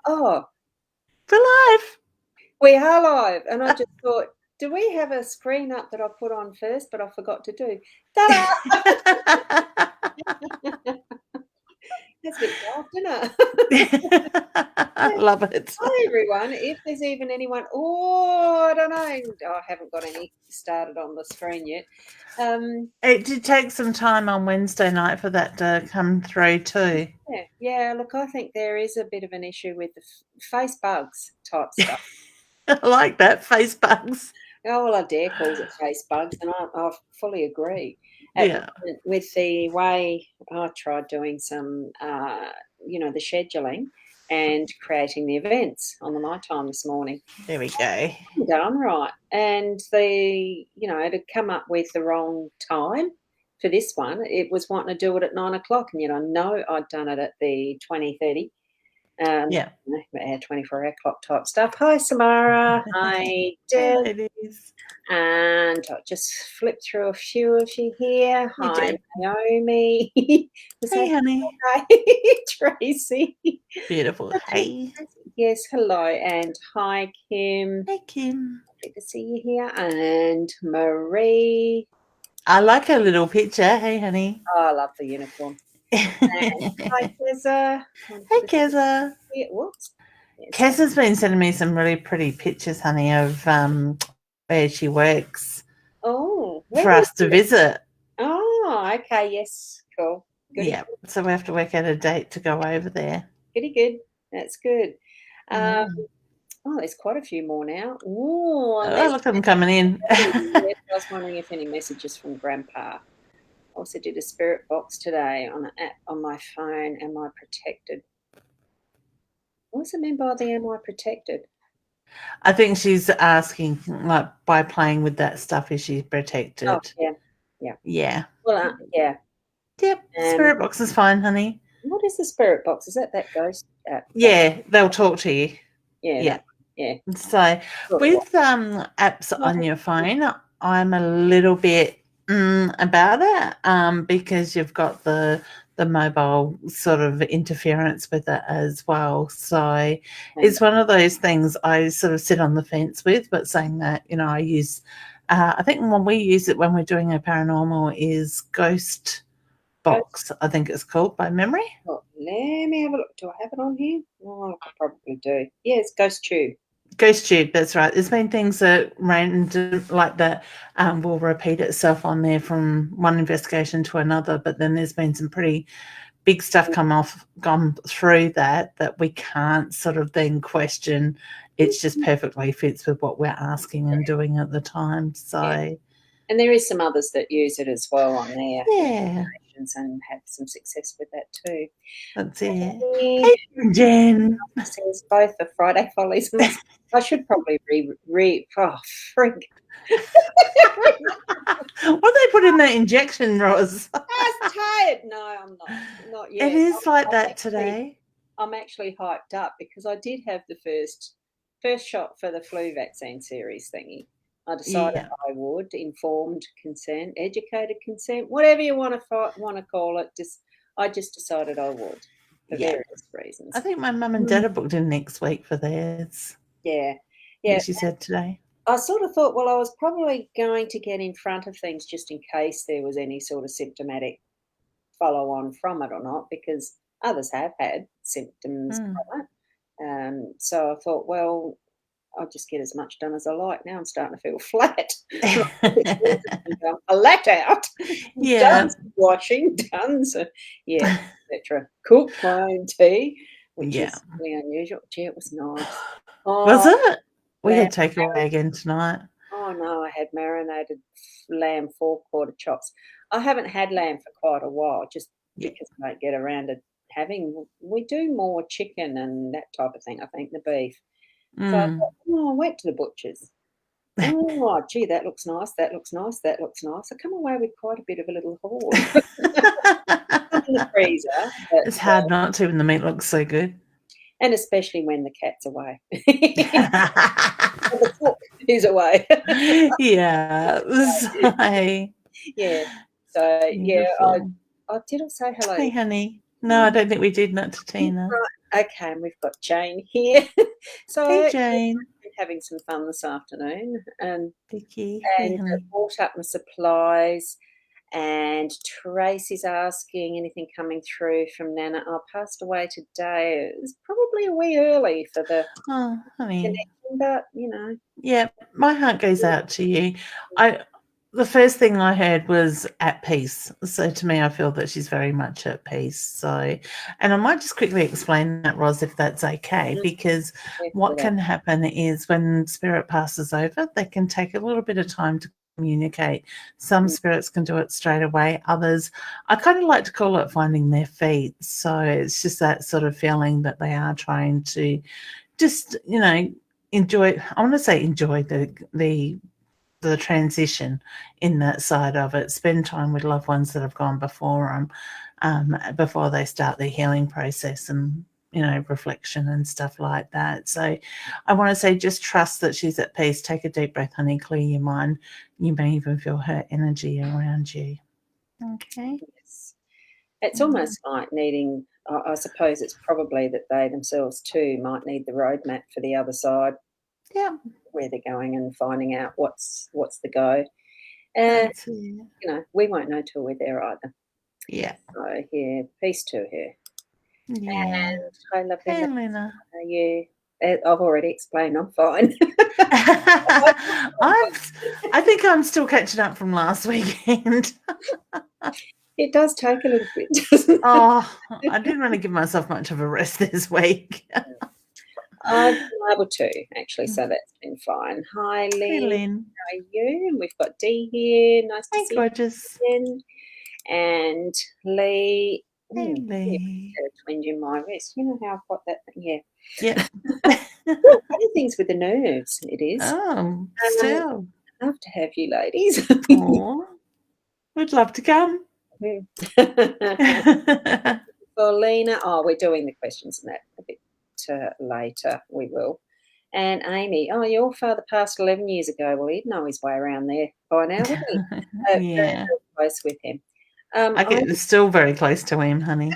Oh, For life. we are live. And I just thought, do we have a screen up that I put on first, but I forgot to do? Ta-da! That's a bit daft, isn't it? Love it. Hi, everyone. If there's even anyone, I don't know. I haven't got any started on the screen yet. It did take some time on Wednesday night for that to come through too. Yeah. Look, I think there is a bit of an issue with the face bugs type stuff. I like that, face bugs. Oh, well, Adair calls it face bugs, and I fully agree. At the Yeah. moment, with the way I tried doing some, the scheduling and creating the events on the My Time this morning. There we go. Done right. And it had come up with the wrong time for this one. It was wanting to do it at 9:00, and yet I know I'd done it at the 20:30. Yeah. Our 24-hour clock type stuff. Hi, Samara. Hi, Deb. Ladies. And I'll just flip through a few of you here. Hey, Hi, Deb. Naomi. Hey, honey. Hi, Tracy. Beautiful. Hey. Yes, hello. And hi, Kim. Hey, Kim. Good to see you here. And Marie. I like her little picture. Hey, honey. Oh, I love the unicorn. And hi, Keza. Hey, Keza. Whoops. Keza's been sending me some really pretty pictures, honey, of where she works. Oh, for us to visit. Oh, okay. Yes, cool. Goody. Yeah, so we have to work out a date to go over there. Pretty good. That's good. There's quite a few more now. Oh, look at them coming in. I was wondering if any messages from Grandpa. I also did a spirit box today on an app on my phone. Am I protected? What's it mean by the am I protected? I think she's asking, like, by playing with that stuff, is she protected? Oh, yeah. Well, yeah. Yep, spirit box is fine, honey. What is the spirit box? Is that ghost app? Yeah, they'll talk to you. Yeah. So with apps on your phone, I'm a little bit about it because you've got the mobile sort of interference with it as well. So it's one of those things I sort of sit on the fence with, but saying that, I use, I think when we use it when we're doing a paranormal is Ghost Box, I think it's called by memory. Oh, let me have a look. Do I have it on here? Oh, I probably do. Yeah, it's Ghost Tube. Ghost Tube, that's right. There's been things that random like that will repeat itself on there from one investigation to another, but then there's been some pretty big stuff gone through that we can't sort of then question. It's just perfectly fits with what we're asking and doing at the time. So, and there is some others that use it as well on there. Yeah. And have some success with that too. That's it. Hey, Jen. Says both the Friday Follies. I should probably freak. What they put in that injection, Ros? I was tired. No, I'm not yet. It is like that today. I'm actually hyped up because I did have the first shot for the flu vaccine series thingy. I decided I would. Informed consent, educated consent, whatever you want to call it. I just decided I would for various reasons. I think my mum and dad are booked in next week for theirs. Yeah. She said today. I sort of thought, well, I was probably going to get in front of things just in case there was any sort of symptomatic follow on from it or not, because others have had symptoms from it. So I thought, well, I'll just get as much done as I like. Now I'm starting to feel flat. A let out. Yeah. Done washing, done. So, yeah, etc. Cooked my own tea, which is really unusual. Gee, it was nice. Was it? We had takeaway again tonight. Oh, no, I had marinated lamb 4-quarter chops. I haven't had lamb for quite a while, just because I don't get around to having. We do more chicken and that type of thing, I think, the beef. So I thought, I went to the butcher's. Oh, gee, that looks nice, that looks nice, that looks nice. I come away with quite a bit of a little haul. In the freezer. It's hard not to when the meat looks so good. And especially when the cat's away. The cook is away. Yeah. So, yeah, I did I say hello? Hey, honey. No, I don't think we did, not to Tina. Okay, and we've got Jane here. So Hey, Jane. we're having some fun this afternoon, Vicky. Hey, and honey. brought up my supplies. And Tracy's asking anything coming through from Nana. I passed away today. It was probably a wee early for the Oh, honey. connection, but you know. Yeah, my heart goes out to you. The first thing I heard was at peace. So to me, I feel that she's very much at peace. So, and I might just quickly explain that, Ros, if that's okay, because what can happen is when spirit passes over, they can take a little bit of time to communicate. Some spirits can do it straight away. Others, I kind of like to call it finding their feet. So it's just that sort of feeling that they are trying to just, enjoy. I want to say enjoy the transition in that side of it. Spend time with loved ones that have gone before them, before they start their healing process and reflection and stuff like that. So I want to say just trust that she's at peace. Take a deep breath, honey. Clear your mind. You may even feel her energy around you. Okay. Yes. It's almost like needing. I suppose it's probably that they themselves too might need the roadmap for the other side. Yeah. Where they're going and finding out what's the go. We won't know till we're there either. Yeah. So yeah, peace to her. Yeah. And hi, lovely. Hey, Lena. How are you? I've already explained. I'm fine. I think I'm still catching up from last weekend. It does take a little bit, doesn't it? Oh, I didn't really give myself much of a rest this week. I've been able to, actually, so that's been fine. Hi, Hey, Lee. Lynn. How are you? And we've got Dee here. Nice to Hey, see gorgeous. you again. And Lee. Hey, Lee. Twinge in my wrist. You know how I've got that thing? Yeah. Yeah. Other things with the nerves, it is. Oh, still. I'd love to have you ladies. Oh, we'd love to come. Paulina, we're doing the questions and that a bit later. We will. And Amy, your father passed 11 years ago. Well, he'd know his way around there by now, wouldn't he? Yeah. Very close with him. I get still very close to him, honey.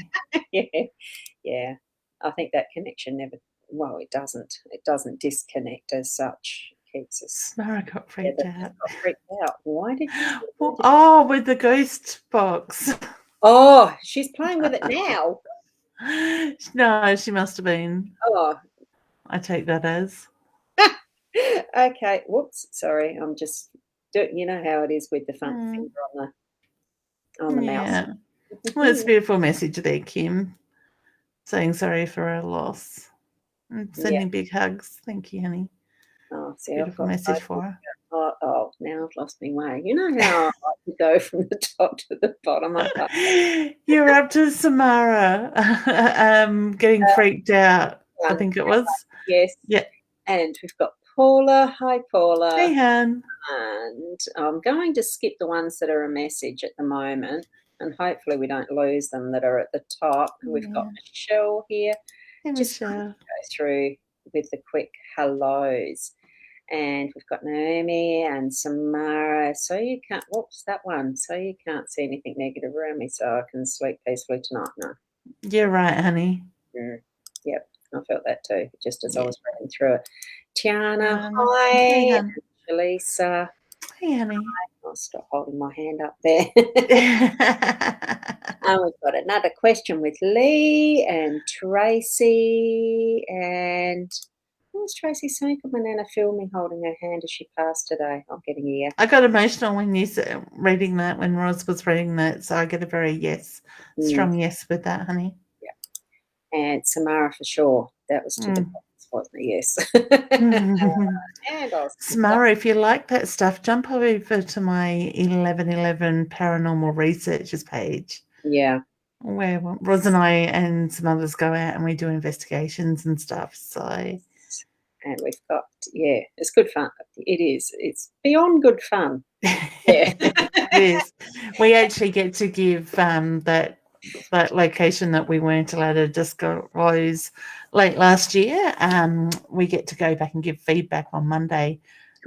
Yeah. I think that connection never. Well, it doesn't. It doesn't disconnect as such. It keeps us. Mara got freaked out. Got freaked out. Why did you? With the ghost box. Oh, she's playing with it now. No, she must have been. Oh, I take that as. Okay. Whoops. Sorry. I'm just. You know how it is with the finger on the mouse. Well, it's a beautiful message there, Kim. Saying sorry for her loss. And sending big hugs. Thank you, honey. Oh, see, beautiful message for her. Oh, now I've lost my way. You know how I like to go from the top to the bottom. You're up to Samara getting freaked out, I think it was. Yes. Yeah. And we've got Paula. Hi, Paula. Hey, Han. And I'm going to skip the ones that are a message at the moment, and hopefully we don't lose them that are at the top. Yeah. We've got Michelle here. Hey, just Michelle. Go through with the quick hellos. And we've got Naomi and Samara. So you can't, whoops, that one. So you can't see anything negative around me, so I can sleep peacefully tonight. No. You're right, honey. Yep, I felt that too, just as I was reading through it. Tiana, hi. Hey, Lisa. Hey, honey. I'll stop holding my hand up there. And we've got another question with Lee and Tracy. And what was Tracy saying? Could my Nana feel me holding her hand as she passed today? I'm getting a yeah. I got emotional when you said reading that, when Ros was reading that, so I get a very strong yes with that, honey. Yeah. And Samara for sure. That was to the box, wasn't it? Yes. And Samara, if you like that stuff, jump over to my 1111 Paranormal Researchers page. Yeah. Where Ros and I and some others go out and we do investigations and stuff. So, and we've got it's good fun. It is. It's beyond good fun. Yeah, it is. We actually get to give that location that we weren't allowed to disclose late last year. We get to go back and give feedback on Monday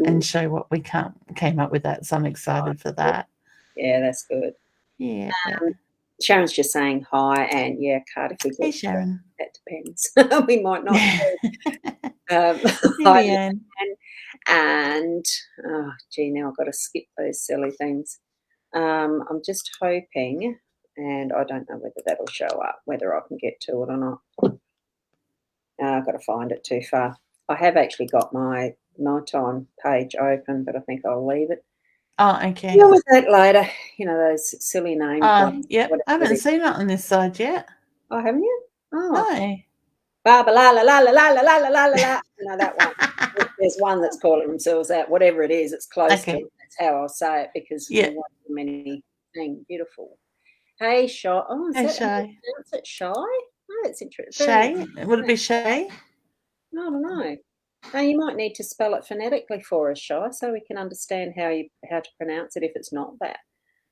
and show what we came up with that. So I'm excited for that. Yeah, that's good. Yeah. Sharon's just saying hi, and yeah, Carter, if we Hey, get Sharon. that depends. We might not. Hey, Hi, Leanne. and oh, gee, now I've got to skip those silly things. I'm just hoping, and I don't know whether that'll show up, whether I can get to it or not. I've got to find it too far. I have actually got my nighttime page open, but I think I'll leave it. Oh, okay. Deal with that later. You know, those silly names. Yep. I haven't seen it on this side yet. Oh, haven't you? Oh. No. Ba ba la la la la la la la la la la. You know that one. There's one that's calling themselves that. Whatever it is, it's close to it. That's how I'll say it because there weren't many things. Beautiful. Hey, Shy. Oh, is that how you pronounce it? Shy? Oh, that's interesting. Shay? Would it be Shay? I don't know. Now, you might need to spell it phonetically for us, Shy, so we can understand how to pronounce it if it's not that.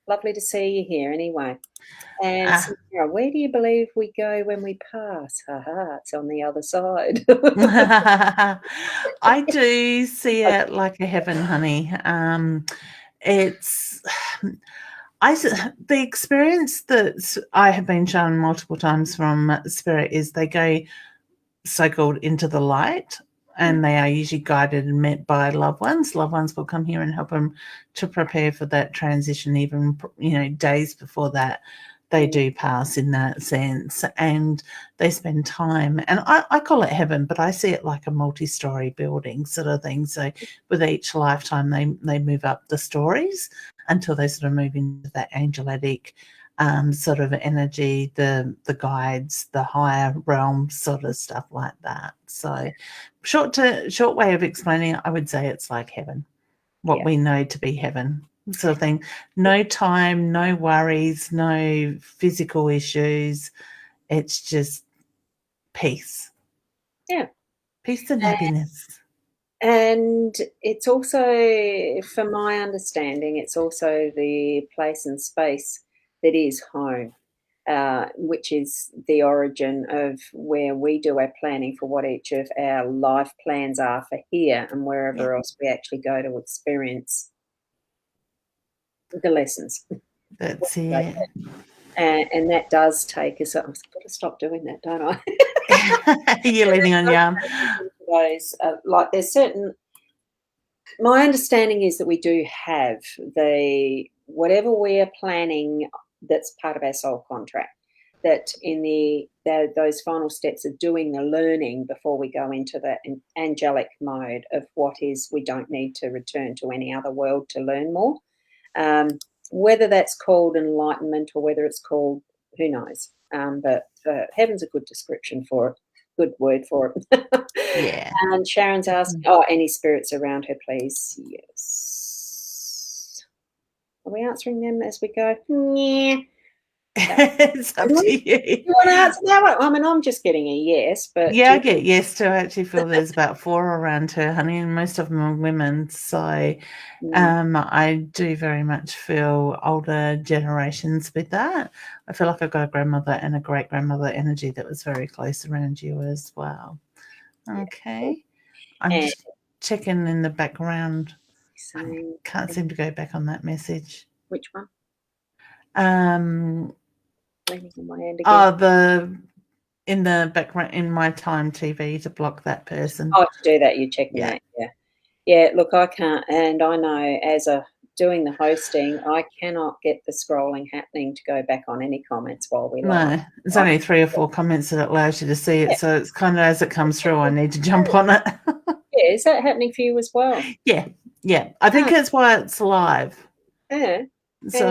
Lovely to see you here anyway. And Sarah, where do you believe we go when we pass? Ha, it's on the other side. I do see it like a heaven, honey. It's the experience that I have been shown multiple times from Spirit is they go so-called into the light, and they are usually guided and met by loved ones. Loved ones will come here and help them to prepare for that transition, even, days before that. They do pass in that sense, and they spend time. And I call it heaven, but I see it like a multi-story building sort of thing. So with each lifetime, they move up the stories until they sort of move into that angelic sort of energy, the guides, the higher realms, sort of stuff like that. So short way of explaining it, I would say it's like heaven, what we know to be heaven. Sort of thing. No time, no worries, no physical issues. It's just peace. Yeah. Peace and happiness. And it's also, from my understanding, it's also the place and space that is home, which is the origin of where we do our planning for what each of our life plans are for here and wherever else we actually go to experience the lessons. That's it. And that does take us. I've got to stop doing that, don't I? You're leaning on your arm. Those, like there's certain. My understanding is that we do have whatever we are planning that's part of our soul contract. That in those final steps of doing the learning before we go into that angelic mode of what is we don't need to return to any other world to learn more. Whether that's called enlightenment or whether it's called, who knows. But heaven's a good description for it, good word for it. Yeah. And Sharon's asking, any spirits around her, please? Yes. Are we answering them as we go? Yeah. It's up to you. You want to answer that one? I mean, I'm just getting a yes, but I get yes too. I actually feel there's about 4 around her, honey, and most of them are women. So I do very much feel older generations with that. I feel like I've got a grandmother and a great grandmother energy that was very close around you as well. Okay. I'm just checking in the background. I can't seem to go back on that message. Which one? In the background in my time TV to block that person. Oh, to do that, you check me out. Yeah. Look, I can't, and I know as doing the hosting, I cannot get the scrolling happening to go back on any comments while we live. No, there's only 3 or 4 comments that allows you to see it, so it's kind of as it comes through. I need to jump on it. Yeah, is that happening for you as well? Yeah. I think that's why it's live. Yeah. So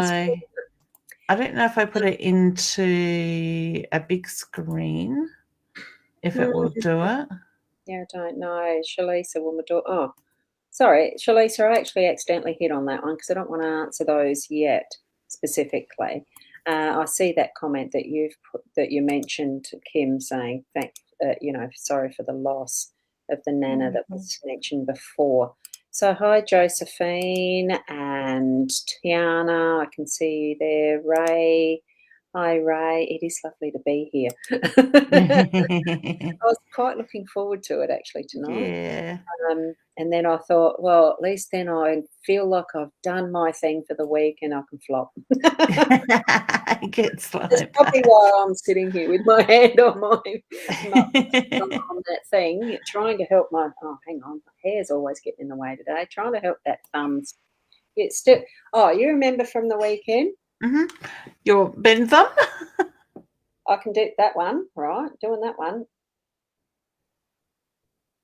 I don't know if I put it into a big screen, if it will do it. Yeah, I don't know. Shalisa will do. Oh, sorry, Shalisa, I actually accidentally hit on that one because I don't want to answer those yet specifically. I see that comment that you mentioned, Kim, saying sorry for the loss of the Nana that was mentioned before. So hi, Josephine and Tiana. I can see you there. Ray, Hi, Ray. It is lovely to be here. I was quite looking forward to it actually tonight. Yeah. And then I thought, well, at least then I feel like I've done my thing for the week and I can flop. Get That's slow. probably why I'm sitting here with my hand on on that thing, trying to help my hang on, my hair's always getting in the way today, trying to help that thumbs get still. Oh, you remember from the weekend? Your Ben thumb? I can do that one, right? Doing that one.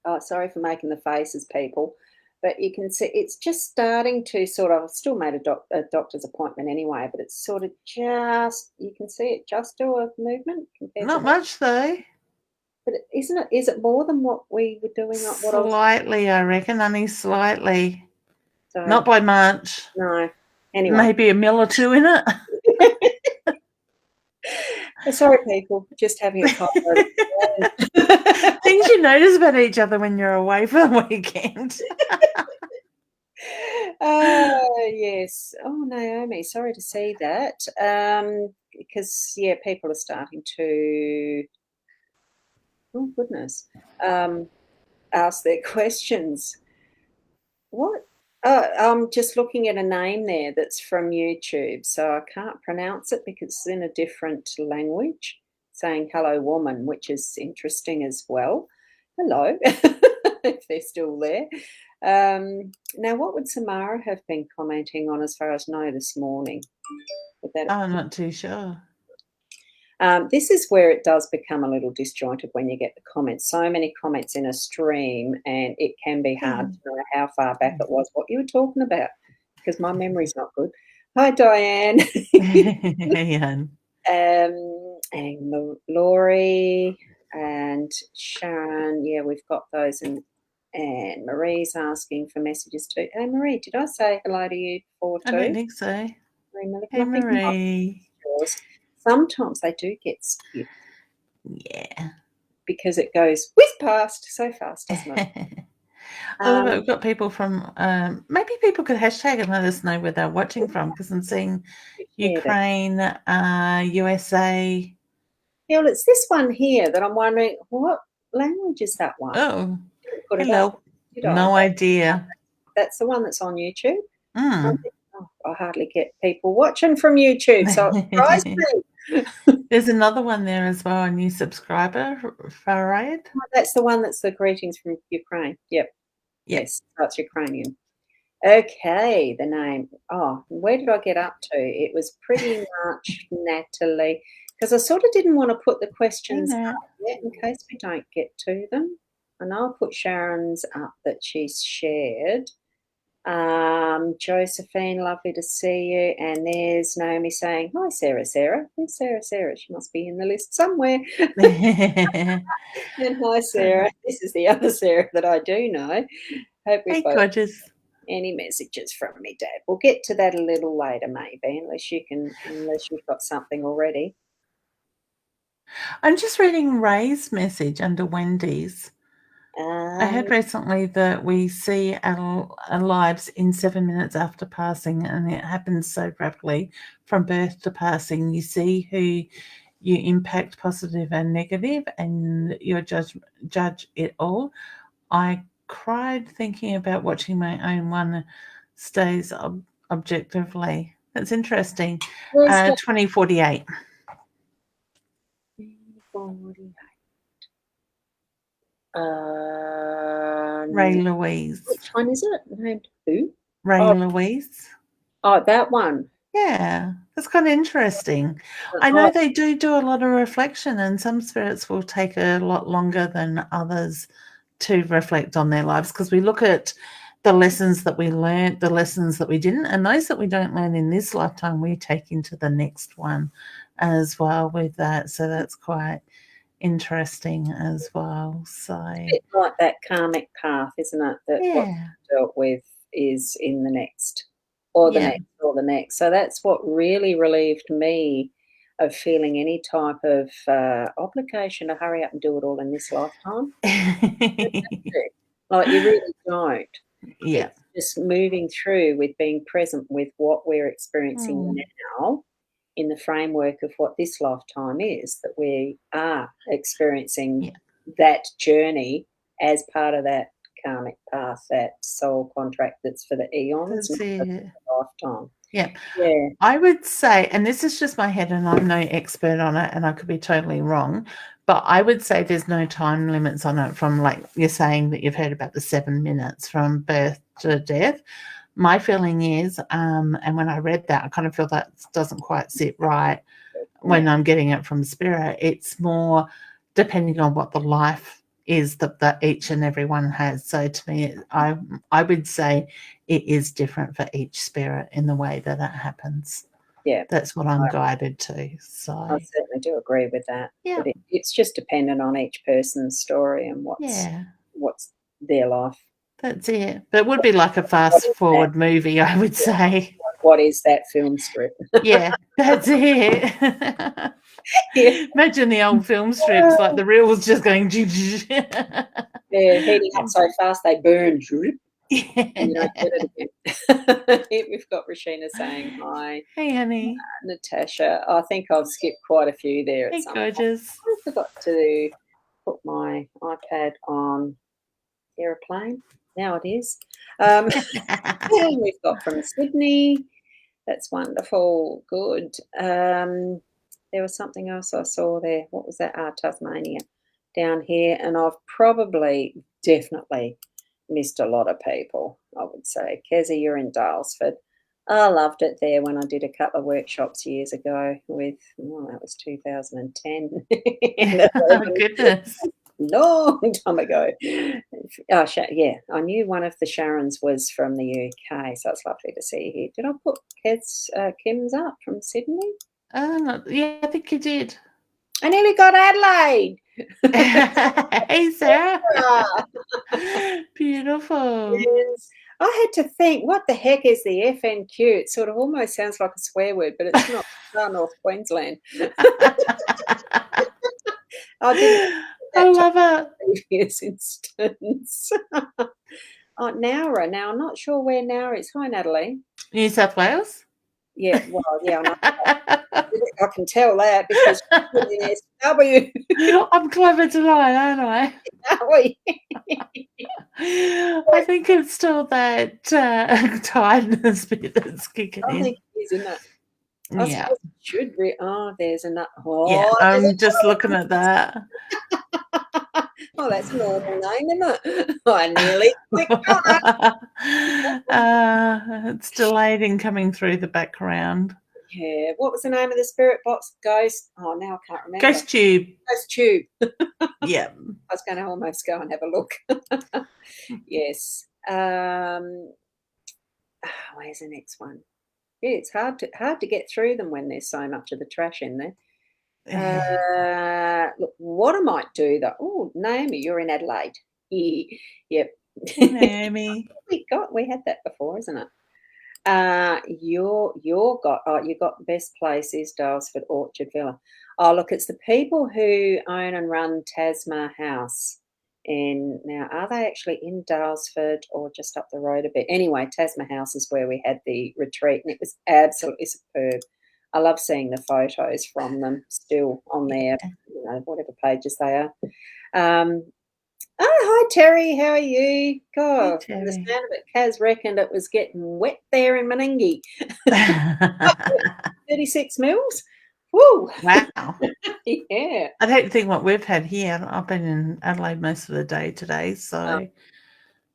Oh, sorry for making the faces, people. But you can see it's just starting to sort of. I still made a doctor's appointment anyway, but it's sort of just you can see it just do a movement compared to Not what. much though. But isn't it? Is it more than what we were doing? What I was. Slightly, I reckon, only slightly. So Not by much. no. Anyway, Maybe a mil or two in it. sorry, people. Just having a cough. Things you notice about each other when you're away for the weekend. Oh, yes. Oh, Naomi, sorry to see that. Because, yeah, people are starting to, oh, goodness, ask their questions. What? Oh, I'm just looking at a name there that's from YouTube, so I can't pronounce it because it's in a different language, saying hello, woman, which is interesting as well. Hello, if they're still there. Now, what would Samara have been commenting on as far as know this morning? I'm not too sure. This is where it does become a little disjointed when you get the comments. So many comments in a stream, and it can be hard to know how far back it was what you were talking about because my memory's not good. Hi, Diane. And Laurie and Sharon. Yeah, we've got those. And Marie's asking for messages too. Hey, Marie, did I say hello to you before too? I don't think so. Marie, Hey, Marie. Sometimes they do get skipped. Yeah. Because it goes whiz past so fast, doesn't it? We've got people from, maybe people could hashtag and let us know where they're watching from because I'm seeing Ukraine, USA. Yeah, well, it's this one here that I'm wondering, what language is that one? Oh, hello. No idea. That's the one that's on YouTube. I hardly get people watching from YouTube, so it surprised me. There's another one there as well, a new subscriber, Farad. Oh, that's the one that's the greetings from Ukraine. Yep. Yes, that's Ukrainian. Okay, the name. Oh, where did I get up to? It was pretty much Natalie, because I sort of didn't want to put the questions up yet in case we don't get to them. And I'll put Sharon's up that she's shared. Josephine, lovely to see you. And there's Naomi saying, hi, Sarah. Who's Sarah? She must be in the list somewhere. And hi, Sarah. This is the other Sarah that I do know. Hope we've got gorgeous. Any messages from me, Dad. We'll get to that a little later, maybe, unless you've got something already. I'm just reading Ray's message under Wendy's. I heard recently that we see our lives in 7 minutes after passing, and it happens so rapidly from birth to passing. You see who you impact, positive and negative, and you judge it all. I cried thinking about watching my own one stays objectively. That's interesting. 2048. 2048. Ray Louise. Which one is it? Named who? Ray Louise. Oh, that one. Yeah, that's kind of interesting. I know they do a lot of reflection, and some spirits will take a lot longer than others to reflect on their lives because we look at the lessons that we learned, the lessons that we didn't, and those that we don't learn in this lifetime, we take into the next one as well with that. So that's quite interesting as well. So it's a bit like that karmic path, isn't it? That what you dealt with is in the next, or the next, or the next. So that's what really relieved me of feeling any type of obligation to hurry up and do it all in this lifetime. Like you really don't. Yeah. It's just moving through with being present with what we're experiencing now in the framework of what this lifetime is, that we are experiencing that journey as part of that karmic path, that soul contract that's for the eons, not for the lifetime. Yeah. Yeah. I would say, and this is just my head and I'm no expert on it and I could be totally wrong, but I would say there's no time limits on it, from like you're saying that you've heard about the 7 minutes from birth to death. My feeling is, and when I read that, I kind of feel that doesn't quite sit right when I'm getting it from spirit. It's more depending on what the life is that each and every one has. So to me, I would say it is different for each spirit in the way that it happens. Yeah. That's what I'm guided to. So I certainly do agree with that. Yeah. But it's just dependent on each person's story and what's their life. That's it. But it would be like a fast forward movie, I would say. What is that film script? Yeah, that's it. Imagine the old film strips, like the reels just going. They're heating up so fast they burn. And you don't get it again. We've got Rashina saying hi. Hey, honey. Natasha. I think I've skipped quite a few there. Hey, gorgeous. I forgot to put my iPad on airplane. Now it is. We've got from Sydney. That's wonderful. Good. There was something else I saw there. What was that? Tasmania down here. And I've definitely missed a lot of people, I would say. Kezzy, you're in Dalesford. I loved it there when I did a couple of workshops years ago with, that was 2010. Oh, goodness. Long time ago. Yeah, I knew one of the Sharons was from the UK, so it's lovely to see you here. Did I put Kim's up from Sydney? Yeah, I think you did. I nearly got Adelaide. Hey, Sarah. Beautiful. Yes. I had to think, what the heck is the FNQ? It sort of almost sounds like a swear word, but it's not. Far North Queensland. I love it. Previous instance. Nowra. Now, I'm not sure where Nowra is. Hi, Natalie. New South Wales? Yeah, well, yeah, I can tell that because she's in SW. I'm clever tonight, aren't I? Are we? I think it's still that tiredness bit that's kicking in. I think it is, isn't it? Yeah. There's another. Yeah, I'm just looking at that. Oh, that's a normal name, isn't it? I nearly clicked on it. It's delayed in coming through the background. Yeah. What was the name of the spirit box? Ghost. Oh, now I can't remember. Ghost Tube. Ghost Tube. Yeah. I was going to almost go and have a look. Yes. Where's the next one? Yeah, it's hard to get through them when there's so much of the trash in there. Look, what I might do though. Oh, Naomi, you're in Adelaide. Yep. Naomi. We had that before, isn't it? You got best place is Dalesford Orchard Villa. Oh, look, it's the people who own and run Tasma House. And now, are they actually in Dalesford or just up the road a bit? Anyway, Tasma House is where we had the retreat, and it was absolutely superb. I love seeing the photos from them still on their, whatever pages they are. Hi, Terry. How are you? God, from the sound of it, Kaz reckoned it was getting wet there in Meningie. 36 mils. Woo! Wow. Yeah. I don't think what we've had here. I've been in Adelaide most of the day today, so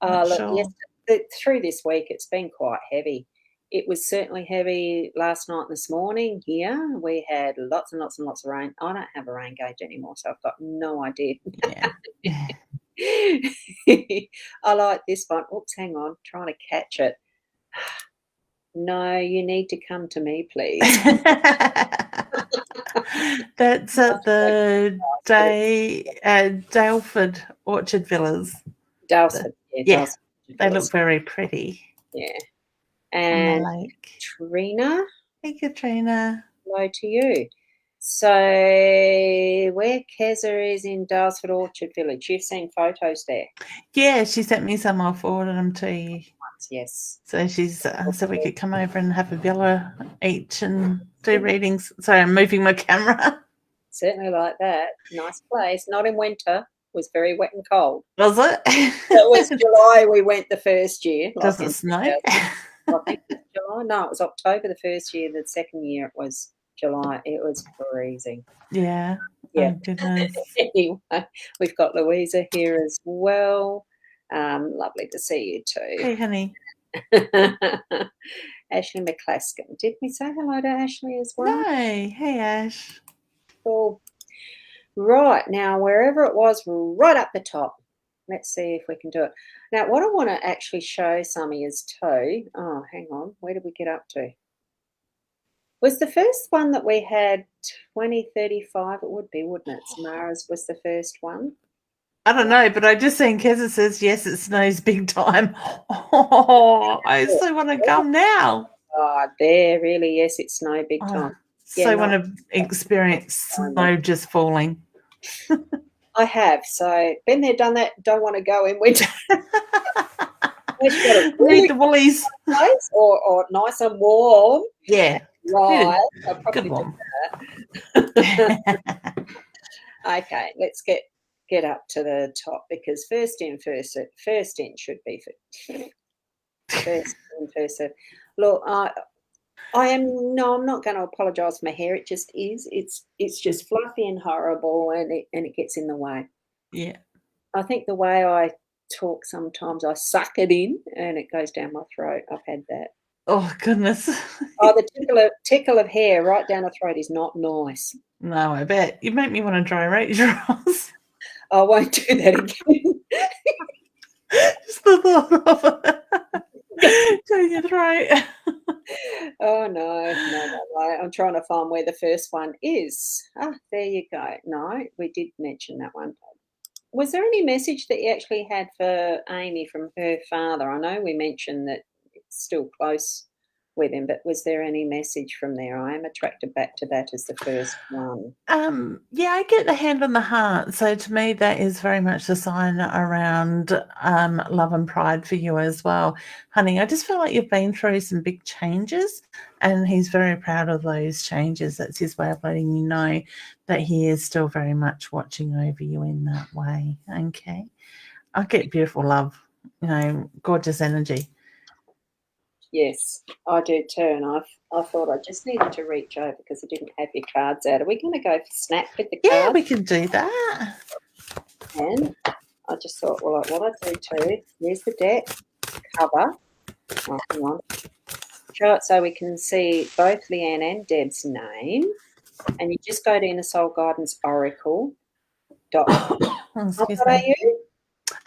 look, yes, through this week it's been quite heavy. It was certainly heavy last night and this morning here. We had lots and lots and lots of rain. I don't have a rain gauge anymore, so I've got no idea. Yeah. I like this one. Oops, hang on. Trying to catch it. No, you need to come to me, please. That's at the Dalesford Orchard Villas. Dalesford, yeah. They look very pretty. Yeah. And Katrina. Hey, Katrina. Hello to you. So where Keza is in Dalesford Orchard Village, you've seen photos there? Yeah, she sent me some. I'll forward them to you. Yes. So she's so we could come over and have a villa each and do readings. Sorry, I'm moving my camera. Certainly like that. Nice place. Not in winter. It was very wet and cold. Was it? It was July we went the first year. Does it snow? I think it was July. No, it was October the first year. The second year it was July. It was freezing. Yeah. Yeah. Oh, goodness. Anyway, we've got Louisa here as well. Lovely to see you too. Hey, honey. Ashley McClaskey. Did we say hello to Ashley as well? No. Hey, Ash. Cool. Right, now wherever it was, right up the top. Let's see if we can do it. Now, what I want to actually show some is too. Oh, hang on. Where did we get up to? Was the first one that we had 2035? It would be, wouldn't it? Samara's was the first one. I don't know, but I just seen Keza says, yes, it snows big time. Oh, I so want to come now. Oh, there, really, yes, it snowed big time. So want to experience snow just falling. I have. So been there, done that. Don't want to go in winter. Read the woolies. Place or nice and warm. Yeah. Right. Good one. Okay, let's get up to the top because first in should be first in first. Look, I'm not going to apologise for my hair. It just is. It's just fluffy and horrible, and it gets in the way. Yeah. I think the way I talk sometimes, I suck it in, and it goes down my throat. I've had that. Oh goodness. Oh, the tickle of hair right down the throat is not nice. No, I bet you make me want to dry erase your eyes. I won't do that again. Just the thought of it. Down your throat. Oh no. I'm trying to find where the first one is. Ah, there you go. No, we did mention that one. Was there any message that you actually had for Amy from her father? I know we mentioned that it's still close with him, but was there any message from there? I am attracted back to that as the first one. Yeah, I get the hand on the heart. So to me, that is very much a sign around love and pride for you as well. Honey, I just feel like you've been through some big changes and he's very proud of those changes. That's his way of letting you know that he is still very much watching over you in that way. Okay. I get beautiful love, gorgeous energy. Yes, I do too, and I thought I just needed to reach over because I didn't have your cards out. Are we going to go for snap with the cards? Yeah, we can do that. And I just thought, well, what I do too, here's the deck cover. Oh, hang on. Show it so we can see both Leanne and Deb's name. And you just go to Inner Soul Guidance Oracle.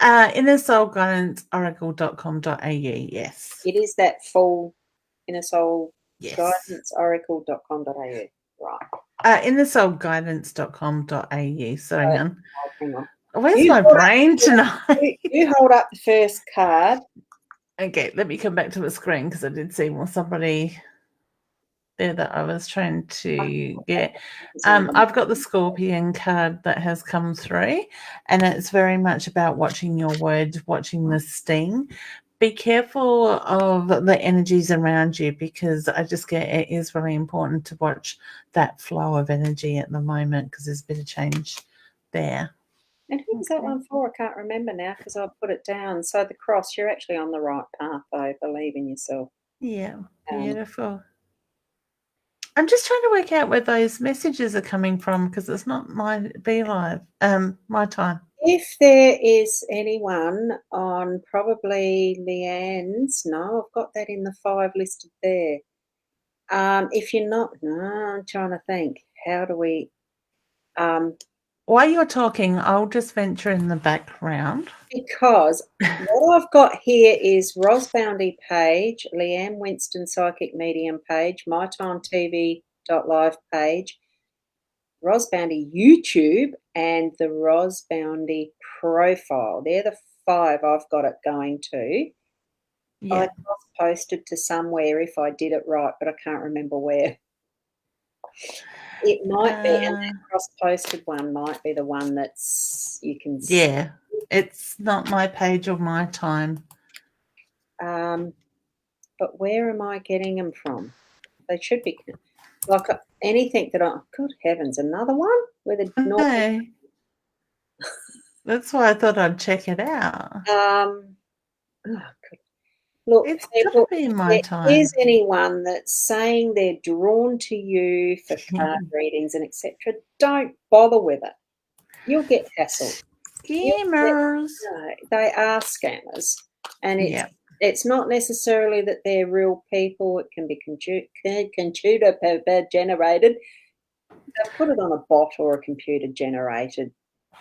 InnerSoulGuidanceOracle.com.au, yes. It is that full Inner Soul Guidance Oracle.com.au, right. InnerSoulGuidance.com.au, sorry, hon. Hang on. Where's my brain tonight? You hold up the first card. Okay, let me come back to the screen because I did see somebody there that I was trying to get. I've got the Scorpion card that has come through, and it's very much about watching your word, watching the sting. Be careful of the energies around you because I just get it is really important to watch that flow of energy at the moment because there's a bit of change there. And who's that one for? I can't remember now because I put it down. So the cross, you're actually on the right path, though. Believe in yourself. Yeah, beautiful. I'm just trying to work out where those messages are coming from because it's not my BeLive, my time. If there is anyone on probably Leanne's, no, I've got that in the 5 listed there. If you're not, no, I'm trying to think. How do we? While you're talking, I'll just venture in the background. Because what I've got here is Ros Boundy page, Leanne Winston Psychic Medium page, MyTimeTV.live page, Ros Boundy YouTube, and the Ros Boundy profile. They're the 5 I've got it going to. Yeah. I posted to somewhere if I did it right, but I can't remember where. It might be, and that cross-posted one might be the one that's you can see. Yeah, it's not my page or my time. But where am I getting them from? They should be like anything that good heavens, another one with a No. That's why I thought I'd check it out. oh, good. Look, It's people, got to be in my if time. there's anyone that's saying they're drawn to you for card readings and etc., don't bother with it. You'll get hassled. Scammers. They are scammers, and it's not necessarily that they're real people. It can be computer generated. They've put it on a bot or a computer generated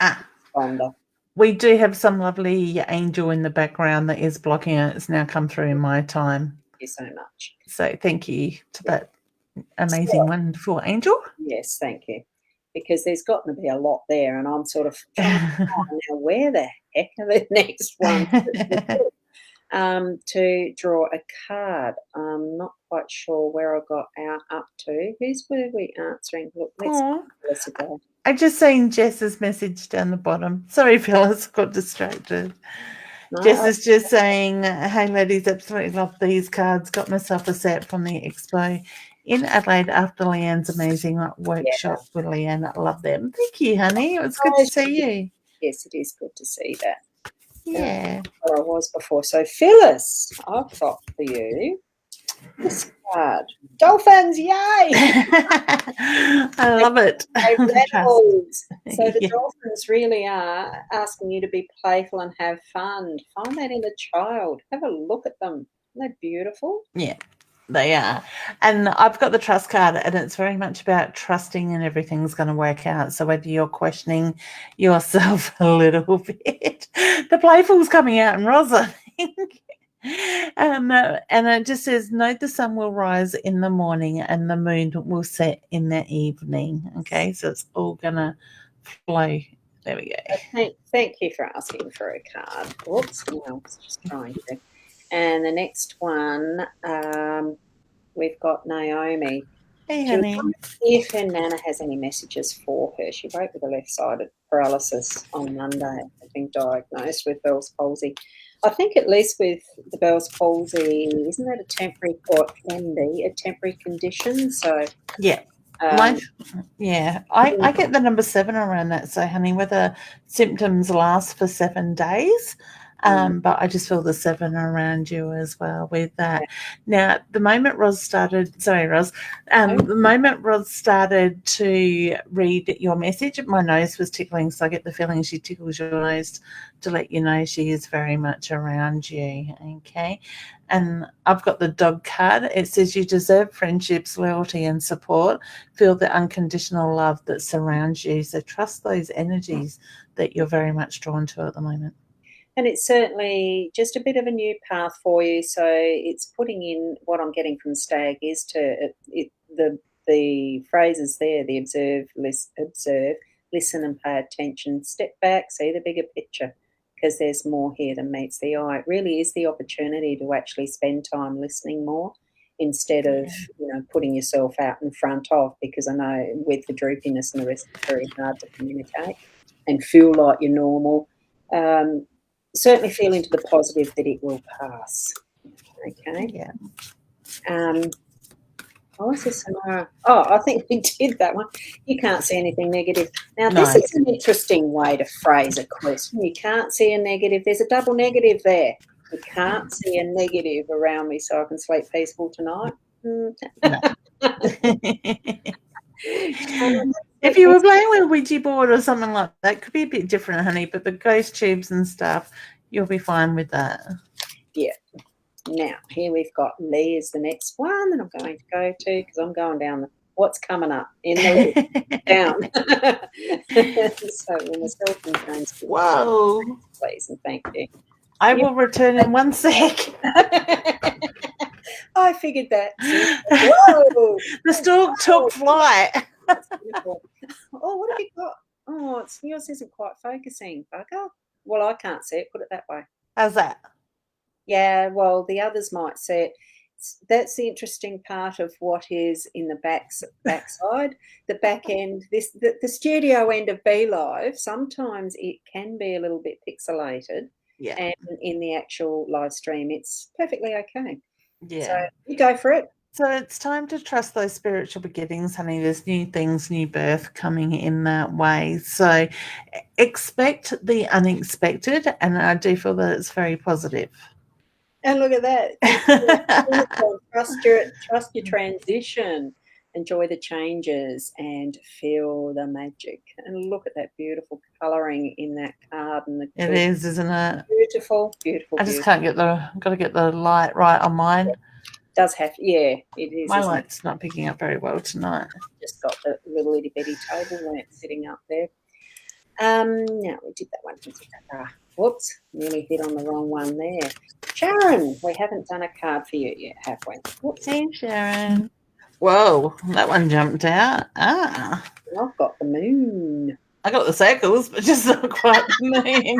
responder. We do have some lovely angel in the background that is blocking it. It's now come through in my time. Thank you so much. So thank you to that amazing, wonderful angel. Yes, thank you. Because there's got to be a lot there, and I'm sort of trying to find now where the heck are the next ones to draw a card. I'm not quite sure where I got up to. Who's were we answering? Look, let's go. I just seen Jess's message down the bottom. Sorry, Phyllis, got distracted. No, Jess is just saying, hey, ladies, absolutely love these cards. Got myself a set from the expo in Adelaide after Leanne's amazing workshop with Leanne. I love them. Thank you, honey. It was good to see you. Yes, it is good to see that. Yeah. Where I was before. So, Phyllis, I've got for you this card. Dolphins, yay! I love it. So the dolphins really are asking you to be playful and have fun. Find that in a child. Have a look at them. Isn't that beautiful? Yeah, they are. And I've got the trust card, and it's very much about trusting and everything's going to work out. So whether you're questioning yourself a little bit, the playful's coming out in Ros, I think. And it just says, note the sun will rise in the morning and the moon will set in the evening. Okay, so it's all going to flow. There we go. Thank you for asking for a card. Whoops, no, I was just trying to. And the next one, we've got Naomi. Hey, honey. If her Nana has any messages for her. She wrote with a left-sided paralysis on Monday, has been diagnosed with Bell's palsy. I think at least with the Bell's palsy, isn't that a temporary, or can be a temporary condition? So yeah. I get the number 7 around that. So, honey, whether symptoms last for 7 days, but I just feel the 7 around you as well with that. Now, the moment Ros started to read your message, my nose was tickling, so I get the feeling she tickles your nose to let you know she is very much around you, okay? And I've got the dog card. It says you deserve friendships, loyalty, and support. Feel the unconditional love that surrounds you. So trust those energies that you're very much drawn to at the moment. And it's certainly just a bit of a new path for you. So it's putting in what I'm getting from Stag is the phrases there, the observe, listen and pay attention, step back, see the bigger picture, because there's more here than meets the eye. It really is the opportunity to actually spend time listening more instead of, putting yourself out in front of, because I know with the droopiness and the rest, it's very hard to communicate and feel like you're normal. Certainly feel into the positive that it will pass. Okay. Yeah. What's this tomorrow? Oh, I think we did that one. You can't see anything negative. Now, this is an interesting way to phrase a question. You can't see a negative. There's a double negative there. You can't see a negative around me so I can sleep peaceful tonight. If you were playing with a Ouija board or something like that, it could be a bit different, honey, but the ghost tubes and stuff, you'll be fine with that. Yeah. Now, here we've got Lee is the next one that I'm going to go to, because I'm going down what's coming up in the list, down. So when myself and James, whoa, please and thank you. I will return in 1 sec. I figured that. Whoa! The stork took flight. That's beautiful. Oh, what have you got? Oh, yours isn't quite focusing, bugger. Well, I can't see it. Put it that way. How's that? Yeah, well, the others might see it. That's the interesting part of what is in the backside, the back end. The studio end of Be Live. Sometimes it can be a little bit pixelated. Yeah. And in the actual live stream, it's perfectly okay. Yeah. So you go for it. So it's time to trust those spiritual beginnings, honey. There's new things, new birth coming in that way. So expect the unexpected, and I do feel that it's very positive. And look at that. Trust your transition. Enjoy the changes and feel the magic. And look at that beautiful colouring in that card. And It is, isn't it? Beautiful, beautiful. I just can't get got to get the light right on mine. Does have, yeah, it is. My light's not picking up very well tonight. Just got the little itty bitty table lamp sitting up there. Now we did that one. Whoops, nearly hit on the wrong one there. Sharon, we haven't done a card for you yet, have we? Whoops. Hey, Sharon. Whoa, that one jumped out. Ah. I've got the moon. I got the circles, but just not quite the moon.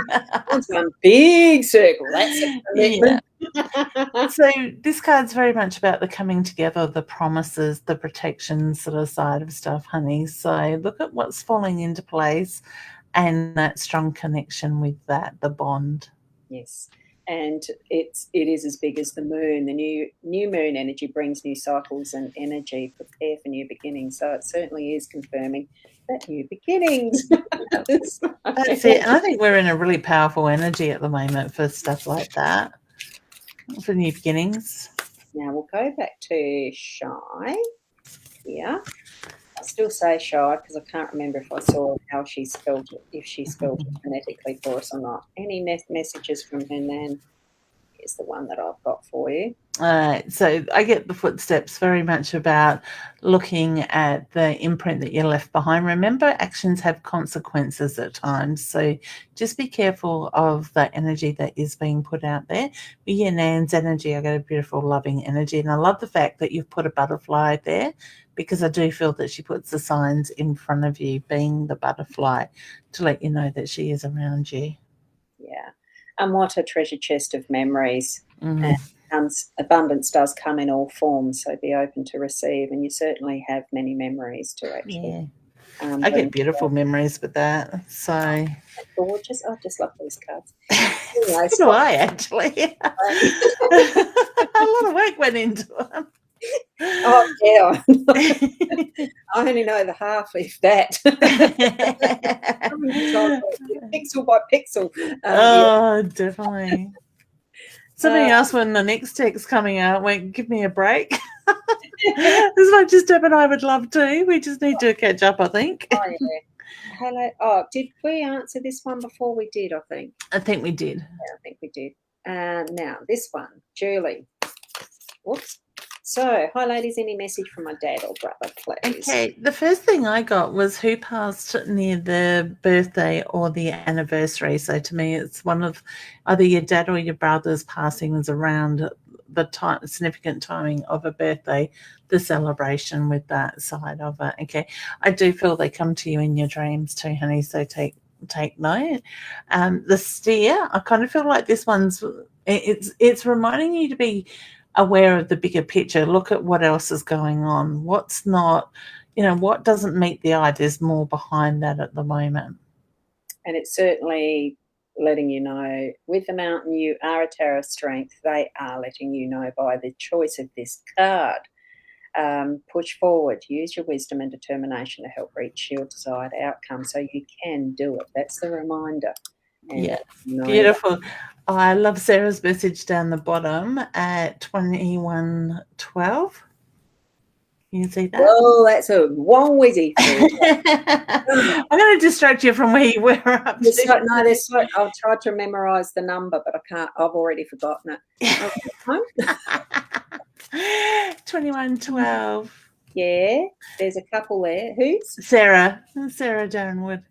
That's one big circle. That's a commitment. Yeah. So this card's very much about the coming together, the promises, the protection sort of side of stuff, honey. So look at what's falling into place and that strong connection with that, the bond. Yes. And it is as big as the moon. The new moon energy brings new cycles and energy. Prepare for new beginnings. So it certainly is confirming that new beginnings. That's it. And I think we're in a really powerful energy at the moment for stuff like that, for new beginnings. Now we'll go back to Shy here. I still say Shy because I can't remember if I saw how she spelled it, if she spelled it phonetically for us or not. Any messages from her nan is the one that I've got for you. So I get the footsteps very much about looking at the imprint that you left behind. Remember, actions have consequences at times. So just be careful of the energy that is being put out there. With your nan's energy, I got a beautiful, loving energy. And I love the fact that you've put a butterfly there, because I do feel that she puts the signs in front of you, being the butterfly, to let you know that she is around you. Yeah. And what a treasure chest of memories. Mm-hmm. And abundance does come in all forms, so be open to receive. And you certainly have many memories to actually. Yeah. I get beautiful memories with that. So gorgeous. I just love these cards. Anyway, so do I, actually. A lot of work went into them. Oh, yeah. I only know the half, if that. Pixel by pixel. Definitely. Somebody asked when the next text coming out went, give me a break. As much as Deb and I would love to. We just need to catch up, I think. Oh, yeah. Hello. Oh, did we answer this one before we did, I think? I think we did. Yeah, I think we did. Now, this one, Julie. Whoops. So, hi, ladies. Any message from my dad or brother, please? Okay. The first thing I got was who passed near the birthday or the anniversary. So, to me, it's one of either your dad or your brother's passing was around the significant timing of a birthday, the celebration with that side of it. Okay. I do feel they come to you in your dreams too, honey. So, take note. The steer, I kind of feel like this one's, it's reminding you to be aware of the bigger picture. Look at what else is going on. What's not, what doesn't meet the eye. There's more behind that at the moment. And it's certainly letting you know, with the mountain, you are a tower of strength. They are letting you know by the choice of this card. Push forward, use your wisdom and determination to help reach your desired outcome, so you can do it. That's the reminder. And yeah, beautiful. Oh, I love Sarah's message down the bottom at 2112. You see that? Oh, that's a one wizzy. I'm going to distract you from where you were up to. I've tried to memorize the number, but I can't. I've already forgotten it. 2112. Yeah, there's a couple there. Who's? Sarah Darrenwood.